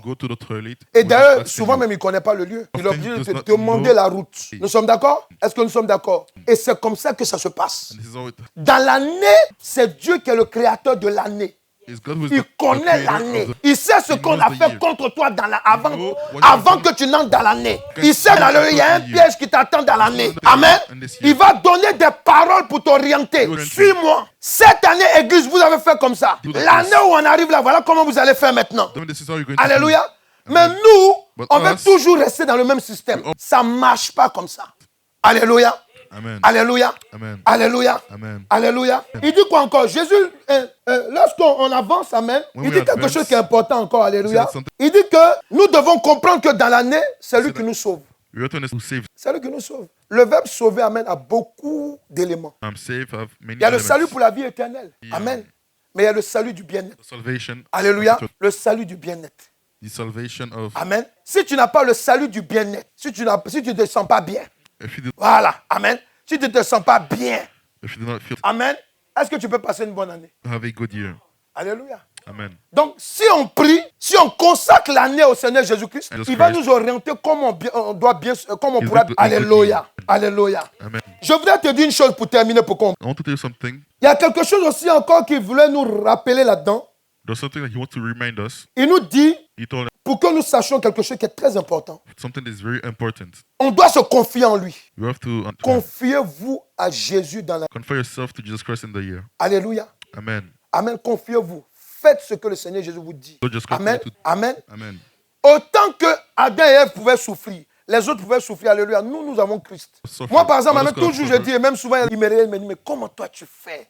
Et d'ailleurs, souvent même, il ne connaît pas le lieu. Il est obligé de te demander la route. Nous sommes d'accord? Est-ce que nous sommes d'accord? Et c'est comme ça que ça se passe. Dans l'année, c'est Dieu qui est le créateur de l'année. Il connaît l'année. Il sait ce qu'on a fait contre toi avant que tu n'entres dans l'année. Il sait il y a un piège qui t'attend dans l'année. Amen. Il va donner des paroles pour t'orienter. Suis-moi. Cette année, église, vous avez fait comme ça. L'année où on arrive là, voilà comment vous allez faire maintenant. Alléluia. Mais nous, on veut toujours rester dans le même système. Ça ne marche pas comme ça. Alléluia. Amen. Alléluia. Amen. Alléluia. Amen. Alléluia. Il dit quoi encore? Jésus, lorsqu'on avance, amen, il dit quelque chose qui est important encore. Alléluia. Il dit que nous devons comprendre que dans l'année, c'est lui qui nous sauve. C'est lui qui nous sauve. Le verbe sauver, amen, a beaucoup d'éléments. Il y a le salut pour la vie éternelle. Amen. Mais il y a le salut du bien-être. Alléluia. Le salut du bien-être. Amen. Si tu n'as pas le salut du bien-être, si tu ne te sens pas bien, voilà, amen. Si tu ne te sens pas bien, amen, est-ce que tu peux passer une bonne année? Alléluia. Amen. Donc, si on prie, si on consacre l'année au Seigneur Jésus-Christ, il va nous orienter comme on doit bien, comme on pourra. Alléluia. Alléluia. Amen. Je voudrais te dire une chose pour terminer, pour qu'on. Il y a quelque chose aussi encore qu'il voulait nous rappeler là-dedans. Il nous dit, pour que nous sachions quelque chose qui est très important. On doit se confier en lui. Confiez-vous à Jésus dans la... Alléluia. Amen. Amen. Confiez-vous. Faites ce que le Seigneur Jésus vous dit. Amen. Amen. Amen. Autant que Adam et Ève pouvaient souffrir, les autres pouvaient souffrir. Alléluia. Nous avons Christ. Moi, par exemple, toujours je dis, et même souvent, il me dit, mais comment toi tu fais?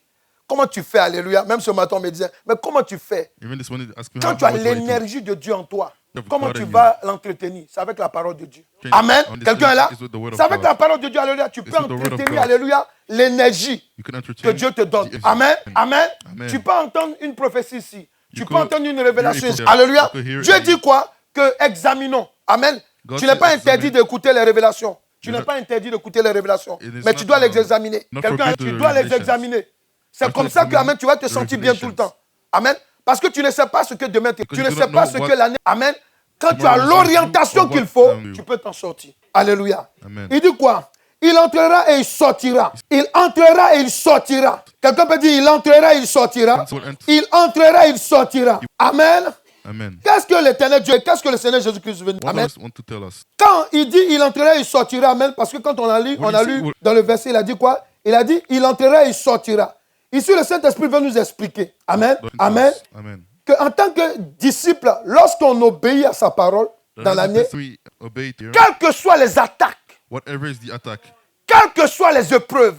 Comment tu fais, alléluia? Même ce matin, on me disait, mais comment tu fais? Quand tu as l'énergie de Dieu en toi, comment tu vas l'entretenir? C'est avec la parole de Dieu. Amen. Quelqu'un est là? C'est avec la parole de Dieu, alléluia. Tu peux entretenir, alléluia, l'énergie que Dieu te donne. Amen. Amen. Tu peux entendre une prophétie ici. Tu peux entendre une révélation ici. Alléluia. Dieu dit quoi? Que examinons. Amen. Tu n'es pas interdit d'écouter les révélations. Tu n'es pas interdit d'écouter les révélations. Mais tu dois les examiner. Quelqu'un, tu dois les examiner. C'est comme ça que, amen, tu vas te sentir bien tout le temps. Amen. Parce que tu ne sais pas ce que demain, tu ne sais pas ce que l'année. Amen. Quand tu as l'orientation qu'il faut, tu peux t'en sortir. Alléluia. Amen. Il dit quoi? Il entrera et il sortira. Il entrera et il sortira. Quelqu'un peut dire, il entrera et il sortira. Il entrera et il sortira. Amen. Amen. Qu'est-ce que l'Éternel Dieu, qu'est-ce que le Seigneur Jésus-Christ veut dire? Amen. Quand il dit, il entrera et il sortira. Amen. Parce que quand on a lu dans le verset, il a dit quoi? Il a dit, il entrera et il sortira. Ici, le Saint-Esprit veut nous expliquer. Amen. Amen. Amen. Qu'en tant que disciple, lorsqu'on obéit à sa parole dans l'année, quelles que soient les attaques, quelles que soient les épreuves,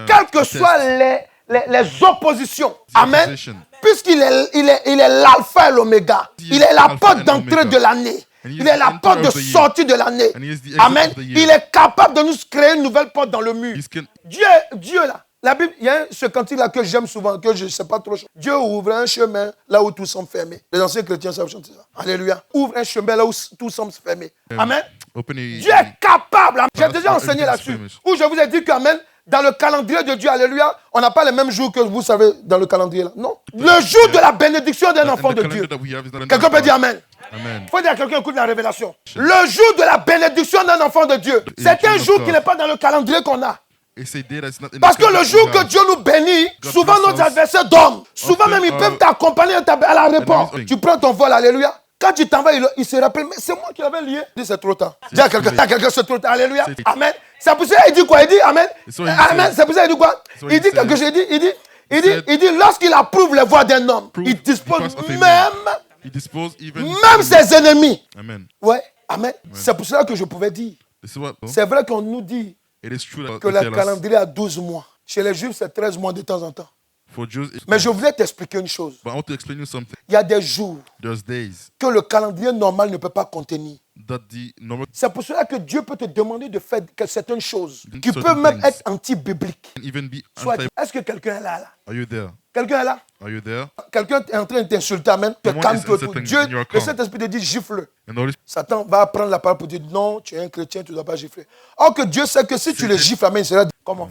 quelles que soient les oppositions, amen, puisqu'il est l'alpha et l'oméga, il est la porte d'entrée de l'année. And he is Il est the la enter porte de of the year. sortie de l'année. And he is the exit Amen. of the year. Il est capable de nous créer une nouvelle porte dans le mur. He can, Dieu là. La Bible, il y a ce cantique là que j'aime souvent, que je ne sais pas trop. Dieu ouvre un chemin là où tout semble fermé. Les anciens chrétiens savent chanter ça. Alléluia. Ouvre un chemin là où tout semble fermé. Amen. open a, Dieu est capable. J'ai déjà That's enseigné everything's là-dessus. famous. Où je vous ai dit qu'Amen, dans le calendrier de Dieu, alléluia, on n'a pas les mêmes jours que vous savez dans le calendrier là. Non. Le jour de la bénédiction d'un enfant and the de Dieu. calendar that we have is not Quelqu'un peut dire Amen. Amen. Il faut dire à quelqu'un, écoute la révélation. Le jour de la bénédiction d'un enfant de Dieu, c'est un jour qui n'est pas dans le calendrier qu'on a. It's a day that's not in the Parce que calendar le jour we que have. Dieu nous bénit, God souvent bless nos us. adversaires dorment. Souvent même, ils Often, peuvent t'accompagner à l'aéroport. enemies- Tu prends ton vol, alléluia. Quand tu t'en vas, il se rappelle, mais c'est moi qui l'avais lié. Il dit, c'est trop tard. Dis à quelqu'un, c'est trop tard. Alléluia. C'est- Amen. C'est pour ça qu'il dit quoi? Il dit, Amen. It's what he Amen. said. C'est pour ça qu'il dit quoi? It's what Il he dit said. quelque chose. Il said- dit, lorsqu'il approuve les voies d'un homme, Prove il dispose because of a man. même He disposed even ses ennemis. Amen. Ouais. Amen. C'est pour cela que je pouvais dire. This is what C'est vrai qu'on nous dit it is true that que they le tell us. calendrier a 12 mois. Chez les Juifs, c'est 13 mois de temps en temps. For Jews, it's Mais je voulais t'expliquer une chose. but I want to explain you something. Il y a des jours There's days que le calendrier normal ne peut pas contenir. that the normal C'est pour cela que Dieu peut te demander de faire certaines choses qui Certain peuvent même things. être anti-bibliques. can even be Soit, anti. est-ce que quelqu'un est là? Are you there? Quelqu'un est là? Are you there? Quelqu'un est en train de t'insulter, amen. Te Someone calme-toi. is insulting Dieu, and you are le calm. Saint-Esprit te dit gifle. And the Holy Satan va prendre la parole pour dire non, tu es un chrétien, tu ne dois pas gifler. Or que Dieu sait que si tu le gifles, amen, il sera. Comment?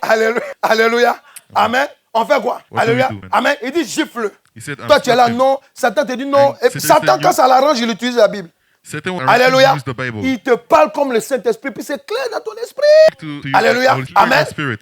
Alléluia. Alléluia. Amen. On fait quoi? What do Alléluia. we do, man? Amen. Il dit gifle. He said, Toi, tu es là, Satan- non. Satan te dit non. And Et Satan Satan, said, quand ça l'arrange, il utilise la Bible. Satan will Alléluia. use the Bible Il te parle comme le Saint-Esprit, puis c'est clair dans ton esprit. to use Alléluia. the Holy Amen. Spirit.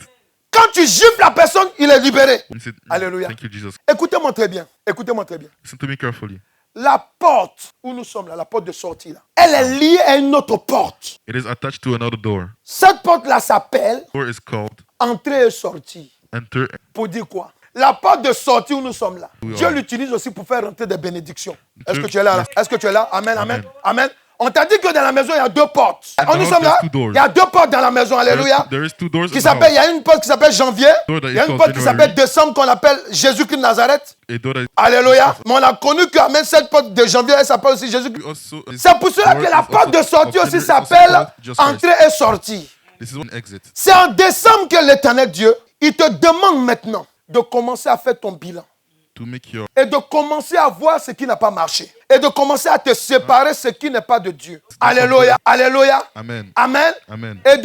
Quand tu gifles la personne, il est libéré. He said, Alléluia. Thank you, Jesus. Écoutez-moi très bien. Écoutez-moi très bien. Listen to me carefully. La porte où nous sommes là, la porte de sortie là, elle est liée à une autre porte. It is attached to another door. Cette porte-là s'appelle Door is called entrée et sortie. enter. Pour dire quoi? La porte de sortie où nous sommes là, Oui, Dieu oui. l'utilise aussi pour faire rentrer des bénédictions. Est-ce Dieu- que tu es là? Est-ce que tu es là? Amen, amen, amen. On t'a dit que dans la maison, il y a deux portes. the Nous house, sommes là, there's two doors. il y a deux portes dans la maison, alléluia. There is two doors Qui in the s'appelle, il y house. a une porte qui s'appelle janvier, Door that il y a is une called porte qui January. s'appelle décembre qu'on appelle Jésus-Christ de Nazareth. A door that is Alléluia. Mais on a connu que amen, cette porte de janvier, elle s'appelle aussi Jésus-Christ. also is C'est pour cela door que la is porte de also- sortie of aussi January is also s'appelle called Jesus Christ. entrée et sortie. This is one exit. C'est en décembre que l'Éternel Dieu, il te demande maintenant de commencer à faire ton bilan. To make your Et de commencer à voir ce qui n'a pas marché. Et de commencer à te séparer ce qui n'est pas de Dieu. Alléluia. Alléluia. Amen. Amen. Amen. Et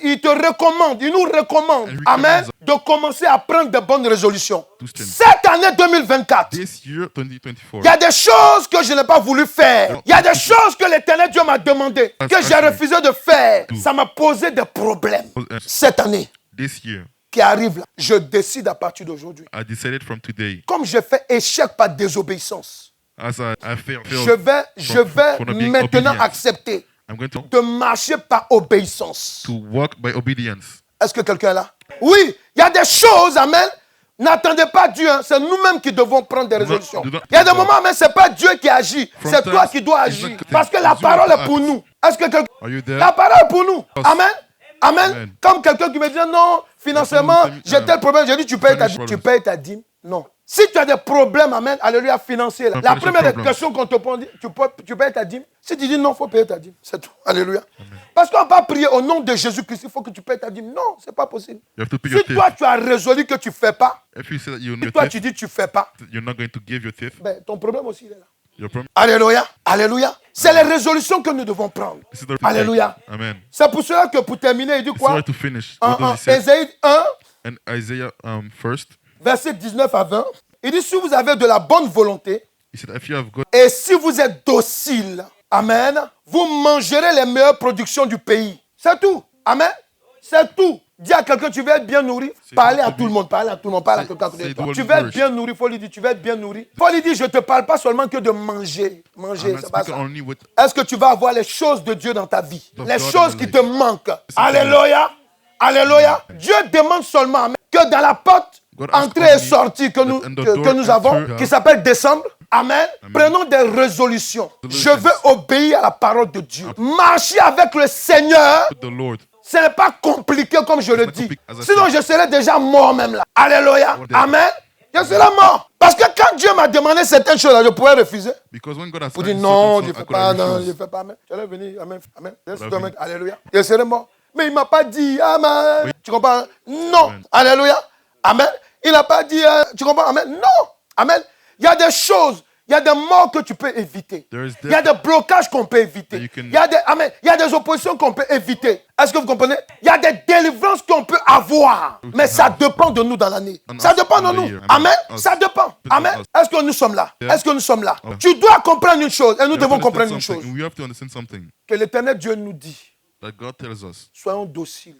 il te recommande, il nous recommande, And amen, recommends de commencer à prendre de bonnes résolutions. To stand. Cette année 2024, This year, 2024. il y a des choses que je n'ai pas voulu faire. Il y a des choses que l'Éternel Dieu m'a demandé, que j'ai refusé de faire. Ça m'a posé des problèmes. Cette année This year, qui arrive là, je décide à partir d'aujourd'hui. I decided from today, Comme j'ai fait échec par désobéissance, as I failed, je vais for not being maintenant obedient. accepter I'm going to de marcher par obéissance. walk by obedience. Est-ce que quelqu'un est là? Oui, il y a des choses, amen. N'attendez pas Dieu, hein. C'est nous-mêmes qui devons prendre des résolutions. do not- Il y a des moments, mais ce n'est pas Dieu qui agit, From c'est toi times, qui dois it's not agir. the- Parce que la it's you parole to est pour act. nous. Est-ce que quelqu'un... Are you there? La parole est pour nous. Yes. Amen. Amen. Amen. Comme quelqu'un qui me dit non, financièrement, j'ai tel problème. J'ai dit tu payes ta dîme. financial Tu payes ta dîme. Non. Si tu as des problèmes, amen, alléluia, financiers, là, la Financial première des problem. questions qu'on te pose, tu payes ta dîme. Si tu dis non, il faut payer ta dîme. C'est tout. Alléluia. Parce qu'on ne va pas prier au nom de Jésus-Christ, il faut que tu payes ta dîme. Non, ce n'est pas possible. You have to pay Si your tithe. toi, tu as résolu que tu ne fais pas, If you say that you si know toi, your tu tithe, dis que tu ne fais pas, you're not going to give your tithe. ben, ton problème aussi, il est là. Your problem. Alléluia. Alléluia. C'est les résolutions que nous devons prendre. This is the Alléluia. Amen. C'est pour cela que pour terminer, il dit It's quoi? sorry to finish. En What does he say? Ésaïe 1, And Isaiah first, verset 19 à 20, il dit si vous avez de la bonne volonté he said, if you have God et si vous êtes docile, amen, vous mangerez les meilleures productions du pays. C'est tout. Amen. C'est tout. Dis à quelqu'un, tu veux être bien nourri. Parlez à tout le monde, parlez à tout le monde, parle à quelqu'un à côté de toi. Tu veux être bien nourri, il faut lui dire, tu veux être bien nourri. Il faut lui dire, je ne te parle pas seulement que de manger. Manger, I'm not c'est pas speaking ça. only with Est-ce que tu vas avoir les choses de Dieu dans ta vie? Of Les God choses in qui your te life. manquent. Alléluia. Alléluia. Dieu demande seulement amen, que dans la porte, God asks entrée et only sortie que nous, that in the que door nous avons, enter, qui s'appelle décembre, amen, prenons des résolutions. Je veux obéir à la parole de Dieu. Marcher avec le Seigneur. the Lord. Ce n'est pas compliqué comme je le dis. compliqué, as I Sinon, said. je serais déjà mort même là. Alléluia. Or dead. Amen. Je serais mort. Parce que quand Dieu m'a demandé certaines choses, je pouvais refuser. Because when God has Pour asked dire me non, something, je ne I fais could pas, have non, je ne refused. fais pas. Amen. J'allais venir, amen, amen. Voilà, Amen. oui. Alléluia. Je serais mort. Mais il ne m'a pas dit, amen. Oui. Tu comprends? Non. Amen. Alléluia. Amen. Il n'a pas dit, tu comprends? Amen. Non. Amen. Il y a des choses, il y a des morts que tu peux éviter. There is Il y a des blocages qu'on peut éviter. that you can- Il y a des, amen. Il y a des oppositions qu'on peut éviter. Est-ce que vous comprenez? Il y a des délivrances qu'on peut avoir. Mais ça dépend de nous dans l'année. Ça dépend de nous. Amen. Ça dépend. Amen. Est-ce que nous sommes là? Est-ce que nous sommes là? Tu dois comprendre une chose. Et nous We have to devons understand comprendre une something, chose. and we have to understand something Que l'éternel Dieu nous dit. that God tells us. Soyons dociles.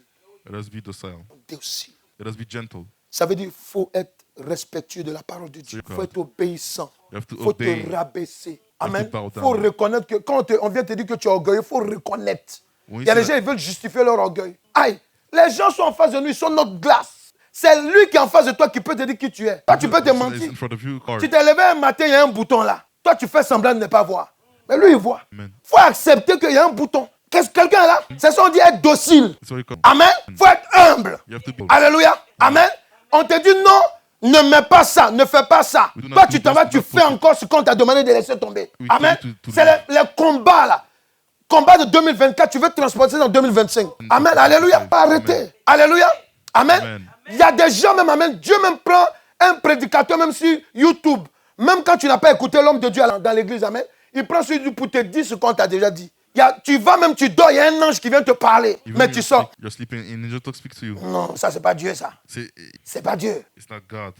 Let us be docile. Dociles. Let us be gentle. Ça veut dire qu'il faut être respectueux de la parole de Dieu. Il faut être obéissant. You have to Il faut obey. te rabaisser. have Amen. to bow Il faut down. reconnaître que quand on vient te dire que tu es orgueilleux, il faut reconnaître. Oui, Il y a des c'est gens qui veulent justifier leur orgueil. Aïe, les gens sont en face de nous, ils sont notre glace. C'est lui qui est en face de toi qui peut te dire qui tu es. Toi, tu peux te It's mentir. in front of you, hard. Tu t'es levé un matin, il y a un bouton là. Toi, tu fais semblant de ne pas voir. Mais lui, il voit. Amen. Il faut accepter qu'il y a un bouton. Qu'est-ce que quelqu'un est là? C'est ça, on dit être docile. That's what you come. Amen. Il faut être humble. You have to be. Alléluia. Amen. On te dit non, ne mets pas ça, ne fais pas ça. We do not Toi, do tu t'en this, vas, we tu don't fais do encore ce qu'on t'a demandé de laisser tomber. We Amen. tell you to C'est les combats là. Combat de 2024, tu veux transporter dans 2025. Amen. Alléluia. Pas arrêter. Alléluia. Amen. Amen. Il y a des gens même, amen. Dieu même prend un prédicateur, même sur YouTube. Même quand tu n'as pas écouté l'homme de Dieu dans l'église, amen. Il prend sur YouTube pour te dire ce qu'on t'a déjà dit. Tu vas même, tu dors, il y a un ange qui vient te parler. Even Mais you're tu sors. You're sleeping, and angel talk speak to you. Non, ça, c'est pas Dieu, ça. Say, C'est pas Dieu. it's not God.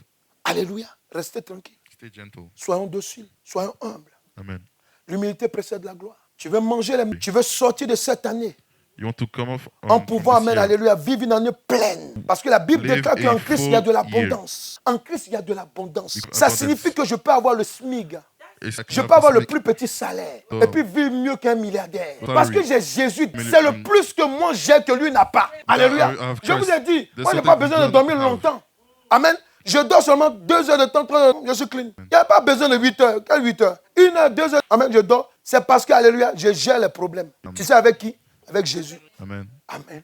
Alléluia. Restez tranquille. Stay gentle. Soyons dociles. Soyons humbles. Amen. L'humilité précède la gloire. Tu veux manger, tu veux sortir de cette année You want to come off en from pouvant, this amen, year. alléluia, vivre une année pleine. Parce que la Bible Live déclare qu'en a Christ, il y a de full l'abondance. En Christ, il y a de l'abondance. Because Ça abundance. signifie que je peux avoir le SMIG. It's like Je you peux have avoir to le speak. plus petit salaire Oh. et puis vivre mieux qu'un milliardaire. Salary. Parce que j'ai Jésus, Mais c'est le le- plus que moi j'ai que lui n'a pas. Alléluia. I have Je vous Christ. ai dit, There's moi je n'ai something pas besoin de you dormir don't have. longtemps. Amen. Je dors seulement 2 heures de temps, 3 heures, je suis clean. Il n'y a pas besoin de 8 heures. Quelle 8 heures? 1 heure, 2 heures. Amen, je dors. C'est parce que, alléluia, je gère les problèmes. Tu sais avec qui? Avec Jésus. Amen. Amen.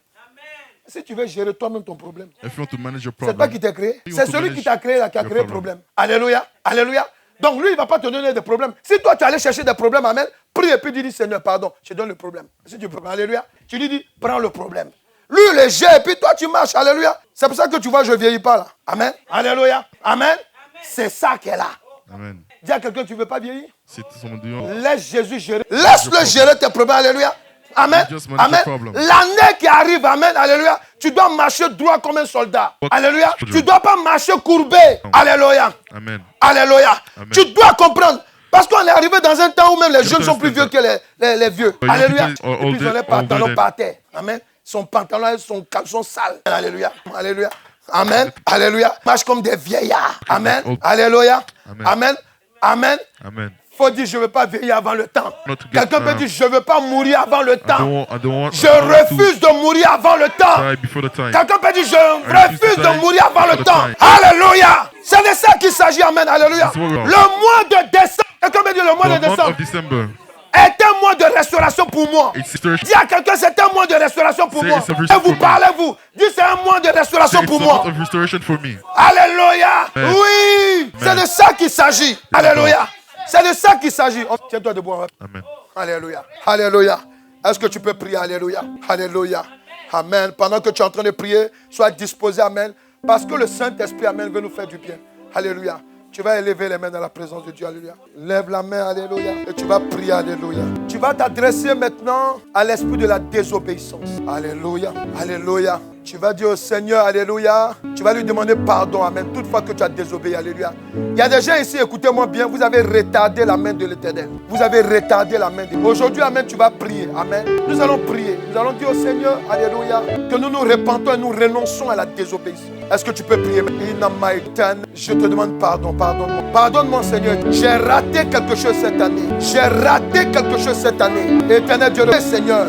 Si tu veux gérer toi-même ton problème, If you want to manage your c'est toi problem, qui t'es créé. You C'est want to celui manage qui t'a créé là, qui a your créé le problem. problème. Alléluia. Alléluia. Donc lui, il ne va pas te donner des problèmes. Si toi, tu allais chercher des problèmes, amen, prie et puis dis, Seigneur, pardon, je te donne le problème. Si tu peux, alléluia, tu lui dis, prends le problème. Lui, il le gère et puis toi, tu marches. Alléluia. C'est pour ça que tu vois, je ne vieillis pas là. Amen. Alléluia. Amen. C'est ça qui est là. Amen. Dis à quelqu'un, tu ne veux pas vieillir? C'est someone do you Laisse Jésus gérer. Laisse-le gérer tes problèmes. Alléluia. Amen. Just manage Amen. your problem. L'année qui arrive, amen. Alléluia. Tu dois marcher droit comme un soldat. Alléluia. Tu ne dois pas marcher courbé. Alléluia. Amen. Alléluia. Amen. Tu dois comprendre. Parce qu'on est arrivé dans un temps où même les jeunes sont plus vieux understand que les vieux. But you Alléluia. people are Et puis ils ont les older pantalons than- par terre. Amen. Son pantalon, son caleçon sale. Alléluia. Alléluia. Amen. Alléluia. Marche comme des vieillards. Amen. old- Alléluia. Amen. Amen. Amen. Amen. Faut dire, je ne veux pas vieillir avant le temps. Not to get, Quelqu'un peut dire, je ne veux pas mourir avant le temps. I don't want Je to refuse de mourir avant le temps. die before the time. Quelqu'un peut dire, je refuse refuse to de die mourir avant le before the temps. time. Alléluia. C'est de ça qu'il s'agit. Amen. Alléluia. That's what we are. Le mois de décembre. Quelqu'un peut dire, le mois The de month décembre of December, est un mois de restauration pour moi. it's restoration. Dis à quelqu'un, c'est un mois de restauration pour Say moi. it's a Et restoration vous for me. parlez-vous. Dis, c'est un mois de restauration It's pour a moi. month of restoration for me. Alléluia. Amen. Oui. C'est de ça qu'il s'agit. Alléluia. C'est de ça qu'il s'agit. Tiens-toi debout. Amen. Alléluia. Alléluia. Est-ce que tu peux prier? Alléluia. Alléluia. Amen. Pendant que tu es en train de prier, sois disposé. Amen. Parce que le Saint-Esprit, amen, veut nous faire du bien. Alléluia. Tu vas élever les mains dans la présence de Dieu. Alléluia. Lève la main. Alléluia. Et tu vas prier. Alléluia. Tu vas t'adresser maintenant à l'esprit de la désobéissance. Alléluia. Alléluia. Tu vas dire au Seigneur, alléluia. Tu vas lui demander pardon, amen. Toutefois que tu as désobéi, alléluia. Il y a des gens ici, écoutez-moi bien, vous avez retardé la main de l'Éternel. Vous avez retardé la main de Dieu. Aujourd'hui, amen, tu vas prier, amen. Nous allons prier. Nous allons dire au Seigneur, alléluia, que nous nous repentons et nous renonçons à la désobéissance. Est-ce que tu peux prier? Je te demande pardon, pardonne-moi. Pardonne-moi, Seigneur. J'ai raté quelque chose cette année. J'ai raté quelque chose cette année. Éternel Dieu, Seigneur,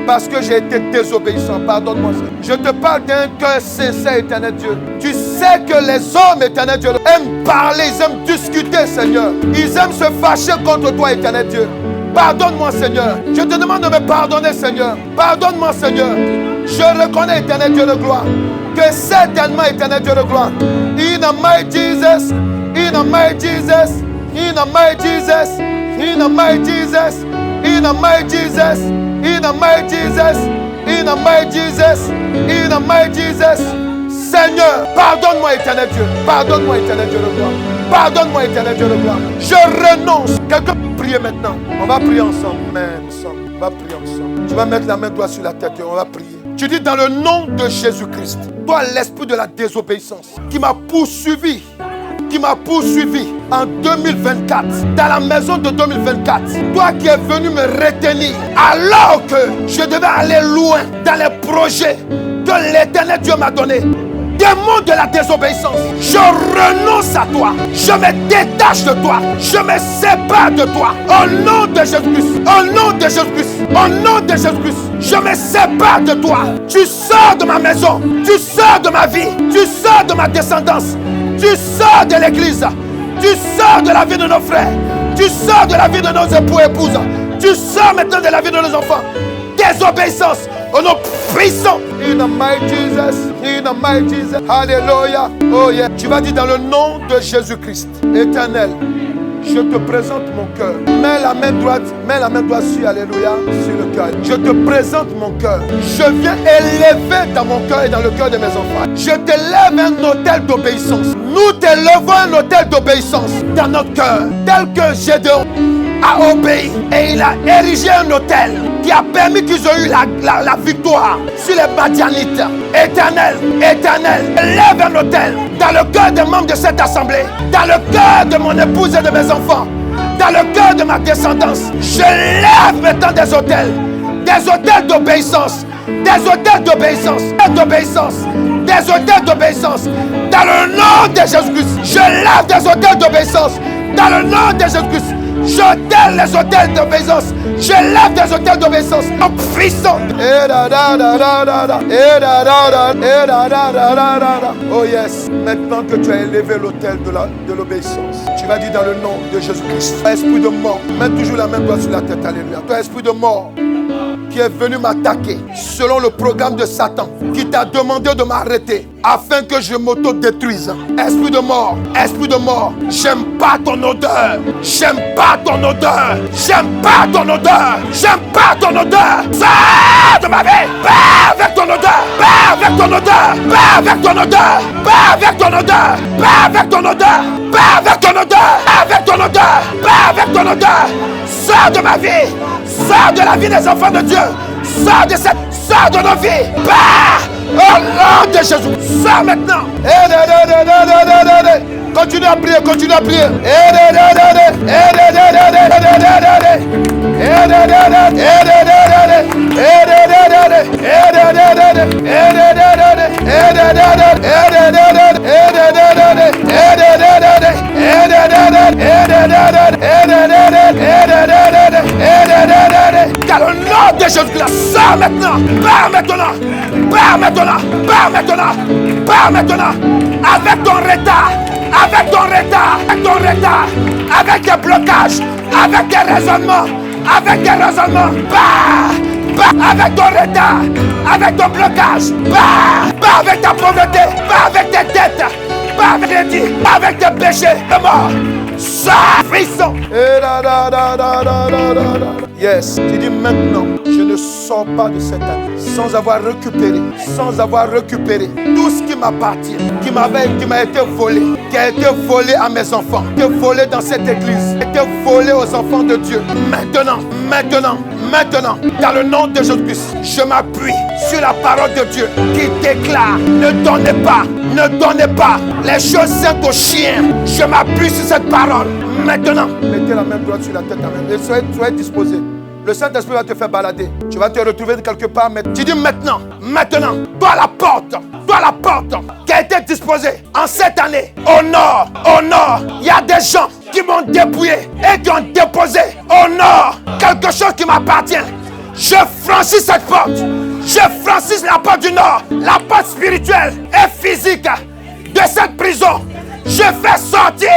parce que j'ai été désobéissant. Pardonne-moi, Seigneur. Je te parle d'un cœur sincère, éternel Dieu. Tu sais que les hommes, éternel Dieu, aiment parler, ils aiment discuter, Seigneur. Ils aiment se fâcher contre toi, éternel Dieu. Pardonne-moi, Seigneur. Je te demande de me pardonner, Seigneur. Pardonne-moi, Seigneur. Je reconnais, éternel Dieu de gloire, que certainement, éternel Dieu de gloire, in the mighty Jesus, in the mighty Jesus, in the mighty Jesus, in the mighty Jesus, in the mighty Jesus, in the mighty Jesus, in the mighty Jesus, in the mighty Jesus. Seigneur, pardonne-moi, éternel Dieu, pardonne-moi, éternel Dieu de gloire, pardonne-moi, éternel Dieu de gloire. Je renonce. Quelqu'un peut prier maintenant. On va prier ensemble. Amen. On va prier ensemble. Tu vas mettre la main droite sur la tête et on va prier. Tu dis dans le nom de Jésus-Christ, toi l'esprit de la désobéissance qui m'a poursuivi en 2024, dans la maison de 2024, toi qui es venu me retenir alors que je devais aller loin dans les projets que l'Éternel Dieu m'a donnés. Démon de la désobéissance, je renonce à toi, je me détache de toi, je me sépare de toi, au nom de Jésus-Christ, au nom de Jésus-Christ, au nom de Jésus-Christ, je me sépare de toi. Tu sors de ma maison, tu sors de ma vie, tu sors de ma descendance, tu sors de l'église, tu sors de la vie de nos frères, tu sors de la vie de nos époux et épouses, tu sors maintenant de la vie de nos enfants. Désobéissance au nom puissant. In the mighty Jesus, in the mighty Jesus. Alléluia. Oh yeah. Tu vas dire dans le nom de Jésus-Christ, Éternel, je te présente mon cœur. Mets la main droite sur, alléluia, sur le cœur. Je te présente mon cœur. Je viens élever dans mon cœur et dans le cœur de mes enfants. Je t'élève un autel d'obéissance. Nous t'élevons un autel d'obéissance dans notre cœur, tel que Gédéon a obéi et il a érigé un autel qui a permis qu'ils aient eu la victoire sur les Madianites. Éternel, lève un autel dans le cœur des membres de cette assemblée, dans le cœur de mon épouse et de mes enfants, dans le cœur de ma descendance. Je lève maintenant des autels d'obéissance, des autels d'obéissance, des autels d'obéissance, dans le nom de Jésus-Christ. Je lève des autels d'obéissance, dans le nom de Jésus-Christ. J'ôtelle les autels d'obéissance. Je lève des autels d'obéissance en puissance. Oh yes. Maintenant que tu as élevé l'autel de l'obéissance, tu vas dire dans le nom de Jésus-Christ. Toi, esprit de mort, mets toujours la main droite sur la tête. Alléluia. Toi, esprit de mort, qui est venu m'attaquer selon le programme de Satan, qui t'a demandé de m'arrêter afin que je m'auto-détruise. Esprit de mort, j'aime pas ton odeur, j'aime pas ton odeur, j'aime pas ton odeur, j'aime pas ton odeur. Sors de ma vie, pars avec ton odeur, pars avec ton odeur, pars avec ton odeur, pars avec ton odeur, pars avec ton odeur, pars avec ton odeur, avec ton odeur, pars avec ton odeur. Sors de ma vie, sors de la vie des enfants de Dieu, sors de nos vies, pars au nom de Jésus. Sors maintenant. Continue à prier, continue à prier. Dans le nom de Jésus-Christ, sors maintenant. Pars maintenant. Pars maintenant. Pars maintenant. Pars maintenant. Avec ton retard. Avec ton retard, avec tes blocages, avec tes raisonnements, avec ton retard, avec ton blocage, pas avec ta pauvreté, pas avec tes dettes, pas avec tes dits, pas avec tes péchés de mort. Sors, puissant. Yes, tu dis maintenant, je ne sors pas de cette année sans avoir récupéré tout ce qui m'appartient, qui m'a été volé, qui a été volé à mes enfants, qui est volé dans cette église, qui a été volé aux enfants de Dieu. Maintenant, dans le nom de Jésus-Christ, je m'appuie sur la parole de Dieu qui déclare, ne donnez pas les choses saintes aux chiens. Je m'appuie sur cette parole. Maintenant, mettez la main droite sur la tête et soyez disposé. Le Saint-Esprit va te faire balader. Tu vas te retrouver quelque part. Tu dis maintenant, toi la porte qui a été disposée en cette année. Au nord, il y a des gens qui m'ont dépouillé et qui ont déposé au nord quelque chose qui m'appartient. Je franchis cette porte. Je franchis la porte du nord, la porte spirituelle et physique de cette prison. Je fais sortir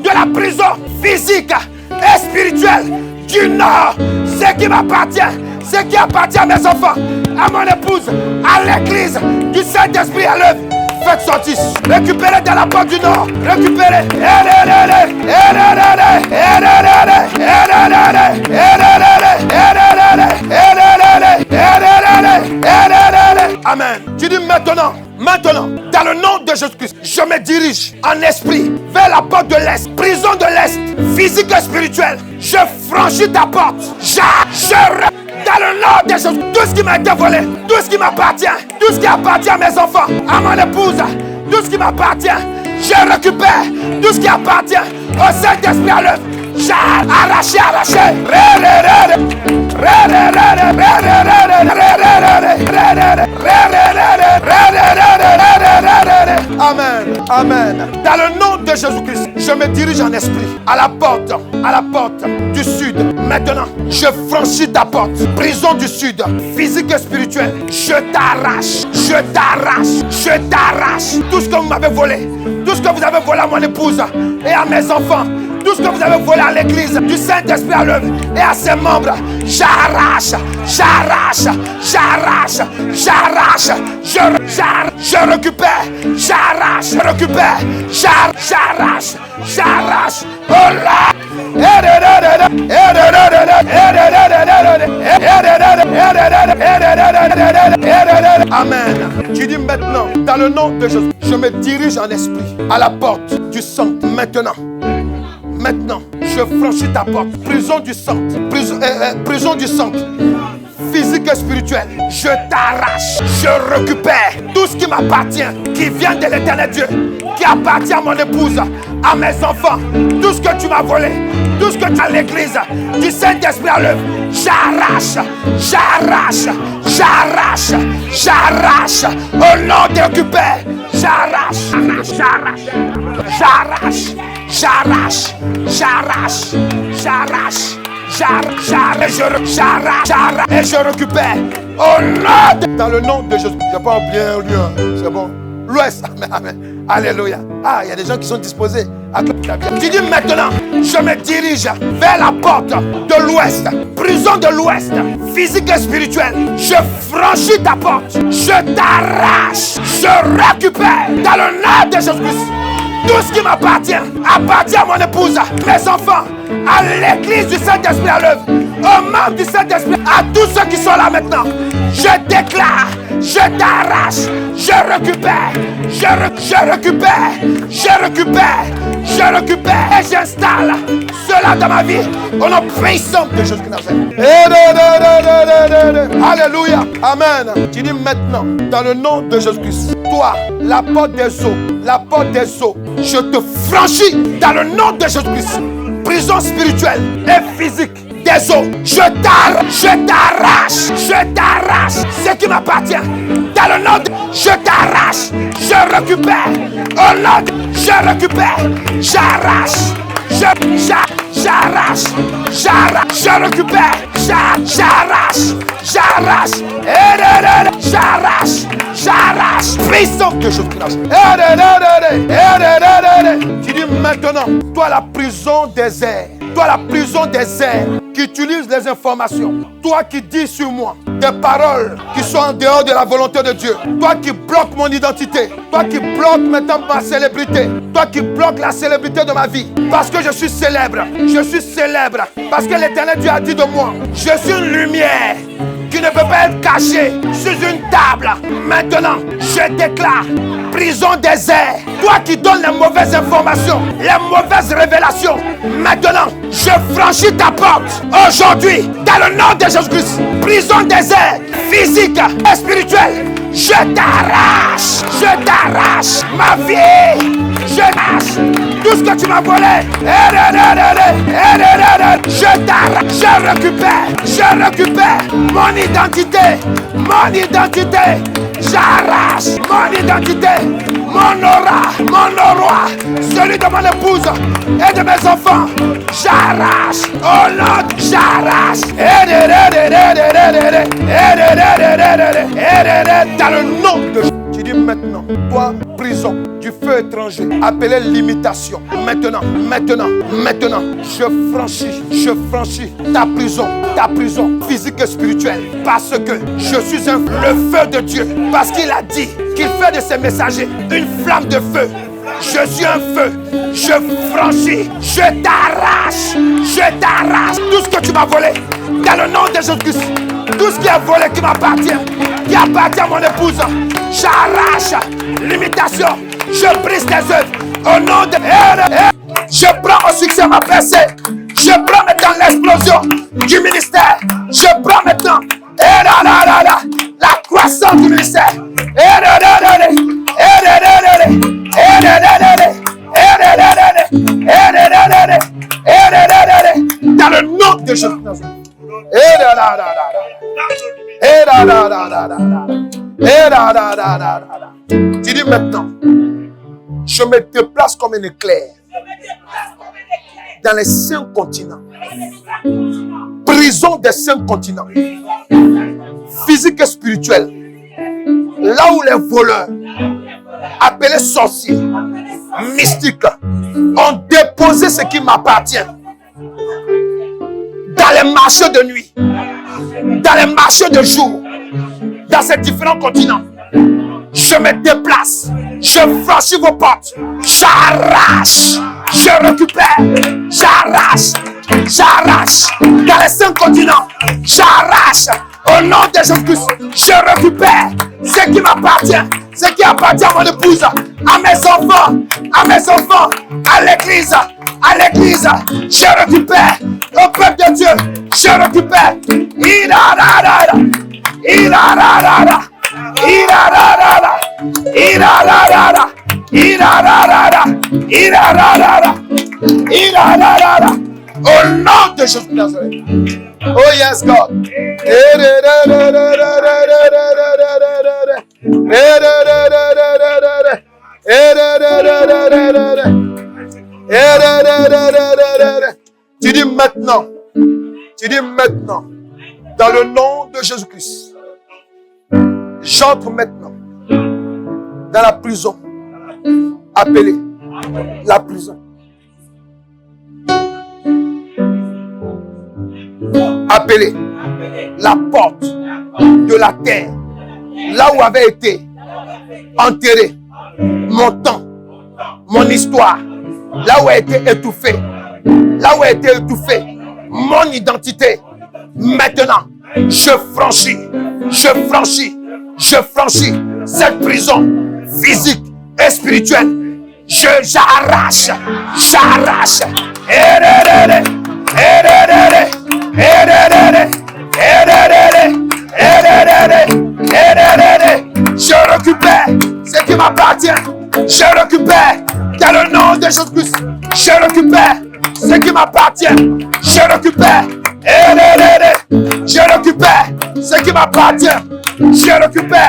de la prison physique et spirituel du nord, ce qui m'appartient, ce qui appartient à mes enfants, à mon épouse, à l'église, du Saint-Esprit à l'œuvre. Faites sortir. Récupérez dans la porte du nord. Récupérez. Amen. Tu dis maintenant, dans le nom de Jésus-Christ, je me dirige en esprit vers la porte de l'Est, prison de l'Est, physique et spirituelle. Je franchis ta porte. Dans le nom de Jésus, tout ce qui m'a été volé, tout ce qui m'appartient, tout ce qui appartient à mes enfants, à mon épouse, tout ce qui m'appartient, je récupère tout ce qui appartient au Saint-Esprit à l'œuvre. J'ai arraché. Amen. Dans le nom de Jésus-Christ, je me dirige en esprit à la porte du sud. Maintenant, je franchis ta porte. Prison du sud, physique et spirituelle. Je t'arrache. Tout ce que vous m'avez volé, tout ce que vous avez volé à mon épouse et à mes enfants, tout ce que vous avez volé à l'église, du Saint-Esprit à l'œuvre et à ses membres, j'arrache. Je récupère. Oh là! Amen. Tu dis maintenant, dans le nom de Jésus, je me dirige en esprit à la porte du sang. Maintenant, je franchis ta porte. Prison du sang. Prison du sang. Physique et spirituelle. Je t'arrache. Je récupère tout ce qui m'appartient, qui vient de l'éternel Dieu, qui appartient à mon épouse, à mes enfants. Tout ce que tu m'as volé, tout ce que tu as à l'église, du Saint-Esprit à l'œuvre. J'arrache. Au nom de récupère. Et je récupère au nom dans le nom de Jésus. Je n'ai pas oublié un lieu, c'est bon. L'Ouest, amen. Alléluia. Ah, il y a des gens qui sont disposés à tu dis maintenant, je me dirige vers la porte de l'Ouest, prison de l'Ouest, physique et spirituelle. Je franchis ta porte, je t'arrache, je récupère dans le nom de Jésus-Christ. Tout ce qui m'appartient appartient à mon épouse, mes enfants, à l'église du Saint-Esprit à l'œuvre, aux membres du Saint-Esprit, à tous ceux qui sont là maintenant. Je déclare, je t'arrache, je récupère et j'installe cela dans ma vie au nom puissant de Jésus de Nazareth. Alléluia, amen. Tu dis maintenant, dans le nom de Jésus-Christ, toi, la porte des eaux, je te franchis dans le nom de Jésus-Christ. Prison spirituelle et physique des eaux, je t'arrache, ce qui m'appartient. Dans le nom de je t'arrache, je récupère, au nom de je récupère, j'arrache, je récupère, j'arrache, puissant que je crache. Tu dis maintenant, toi la prison des airs, qui utilise les informations, toi qui dis sur moi des paroles qui sont en dehors de la volonté de Dieu, toi qui bloques mon identité, toi qui bloques maintenant ma célébrité, toi qui bloques la célébrité de ma vie, parce que je suis célèbre, parce que l'Éternel Dieu a dit de moi, je suis une lumière qui ne peut pas être cachée sur une table. Maintenant, je déclare prison des airs. Toi qui donnes les mauvaises informations, les mauvaises révélations. Maintenant, je franchis ta porte. Aujourd'hui, dans le nom de Jésus-Christ, prison des airs, physique et spirituelle. Je t'arrache ma vie. Je t'arrache tout ce que tu m'as volé. Je t'arrache, je récupère mon identité. J'arrache mon identité, mon aura, celui de mon épouse et de mes enfants. J'arrache, oh Lord, j'arrache. Dans le nom de Jésus. Tu dis maintenant, toi, prison, du feu étranger, appelé limitation. Maintenant, je franchis ta prison physique et spirituelle. Parce que je suis le feu de Dieu. Parce qu'il a dit qu'il fait de ses messagers une flamme de feu. Je suis un feu, je franchis, je t'arrache tout ce que tu m'as volé. Dans le nom de Jésus-Christ, tout ce qui est volé, qui m'appartient, qui appartient à mon épouse, j'arrache limitation, je brise tes œuvres. Au nom de... Je prends au succès ma percée, je prends maintenant l'explosion du ministère, je prends maintenant la croissance du ministère. Dans le nom de Jésus. Tu dis maintenant, je me déplace comme un éclair dans les 5 continents. Prison des 5 continents. Physique et spirituelle. Là où les voleurs, appelés sorciers, mystiques, ont déposé ce qui m'appartient. Dans les marchés de nuit, dans les marchés de jour, dans ces différents continents. Je me déplace, je franchis vos portes, j'arrache, je récupère, j'arrache, dans les 5 continents, j'arrache, au nom de Jésus-Christ, je récupère ce qui m'appartient, ce qui appartient à mon épouse, à mes enfants, à l'église, je récupère, au peuple de Dieu, je récupère, au nom de Jésus de Nazareth. Oh yes, God. Tu dis maintenant, dans le nom de Jésus-Christ, j'entre maintenant dans la prison, appelée la prison. Appelée la porte de la terre, là où avait été enterré mon temps, mon histoire, là où a été étouffé, mon identité. Maintenant, je franchis cette prison physique et spirituelle. J'arrache. Je récupère ce qui m'appartient. Je récupère dans le nom de Jésus-Christ. Je récupère ce qui m'appartient. Je récupère ce qui m'appartient. Je récupère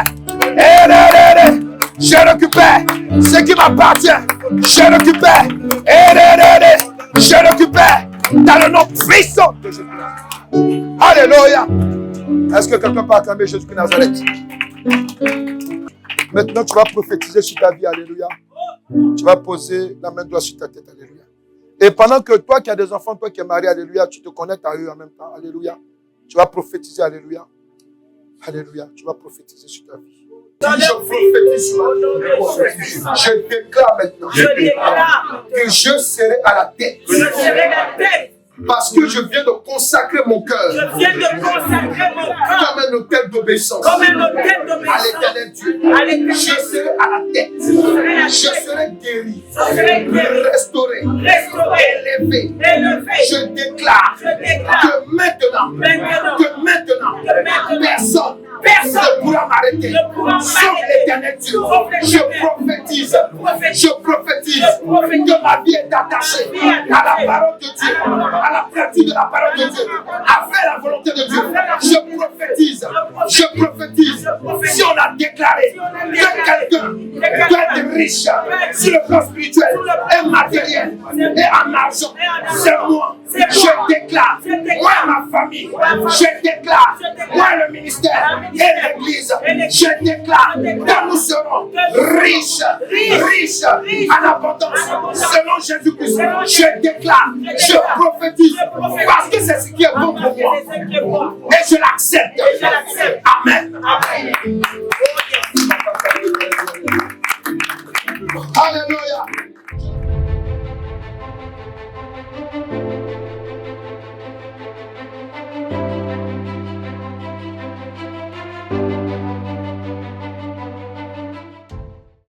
ce qui m'appartient. Je récupère dans le nom puissant de Jésus. Alléluia. Est-ce que quelqu'un peut acclamer Jésus de Nazareth? Maintenant, tu vas prophétiser sur ta vie. Alléluia. Tu vas poser la main droite sur ta tête. Alléluia. Et pendant que toi qui as des enfants, toi qui es marié, alléluia, tu te connectes à eux en même temps. Alléluia. Tu vas prophétiser. Alléluia. Alléluia. Tu vas prophétiser sur ta vie. Je prophétise sur ma vie. Je déclare maintenant que je serai à la tête. Parce que je viens de consacrer mon cœur comme un autel d'obéissance à l'éternel Dieu. Je serai à la tête. Je serai guéri, restauré, élevé. Je déclare que maintenant, personne ne pourra m'arrêter. Sauf l'éternel Dieu. Je prophétise que ma vie est attachée à la parole de Dieu, à la pratique de la parole de Dieu, à faire la volonté de Dieu. Je prophétise. Si on a déclaré que quelqu'un doit être riche sur le plan spirituel et matériel et en argent, c'est moi. Je déclare, moi ma famille, je déclare, moi le ministère et l'église, je déclare que nous serons riches en abondance selon Jésus-Christ. Je déclare, je prophétise parce que c'est ce qui est bon pour moi et je l'accepte. Amen.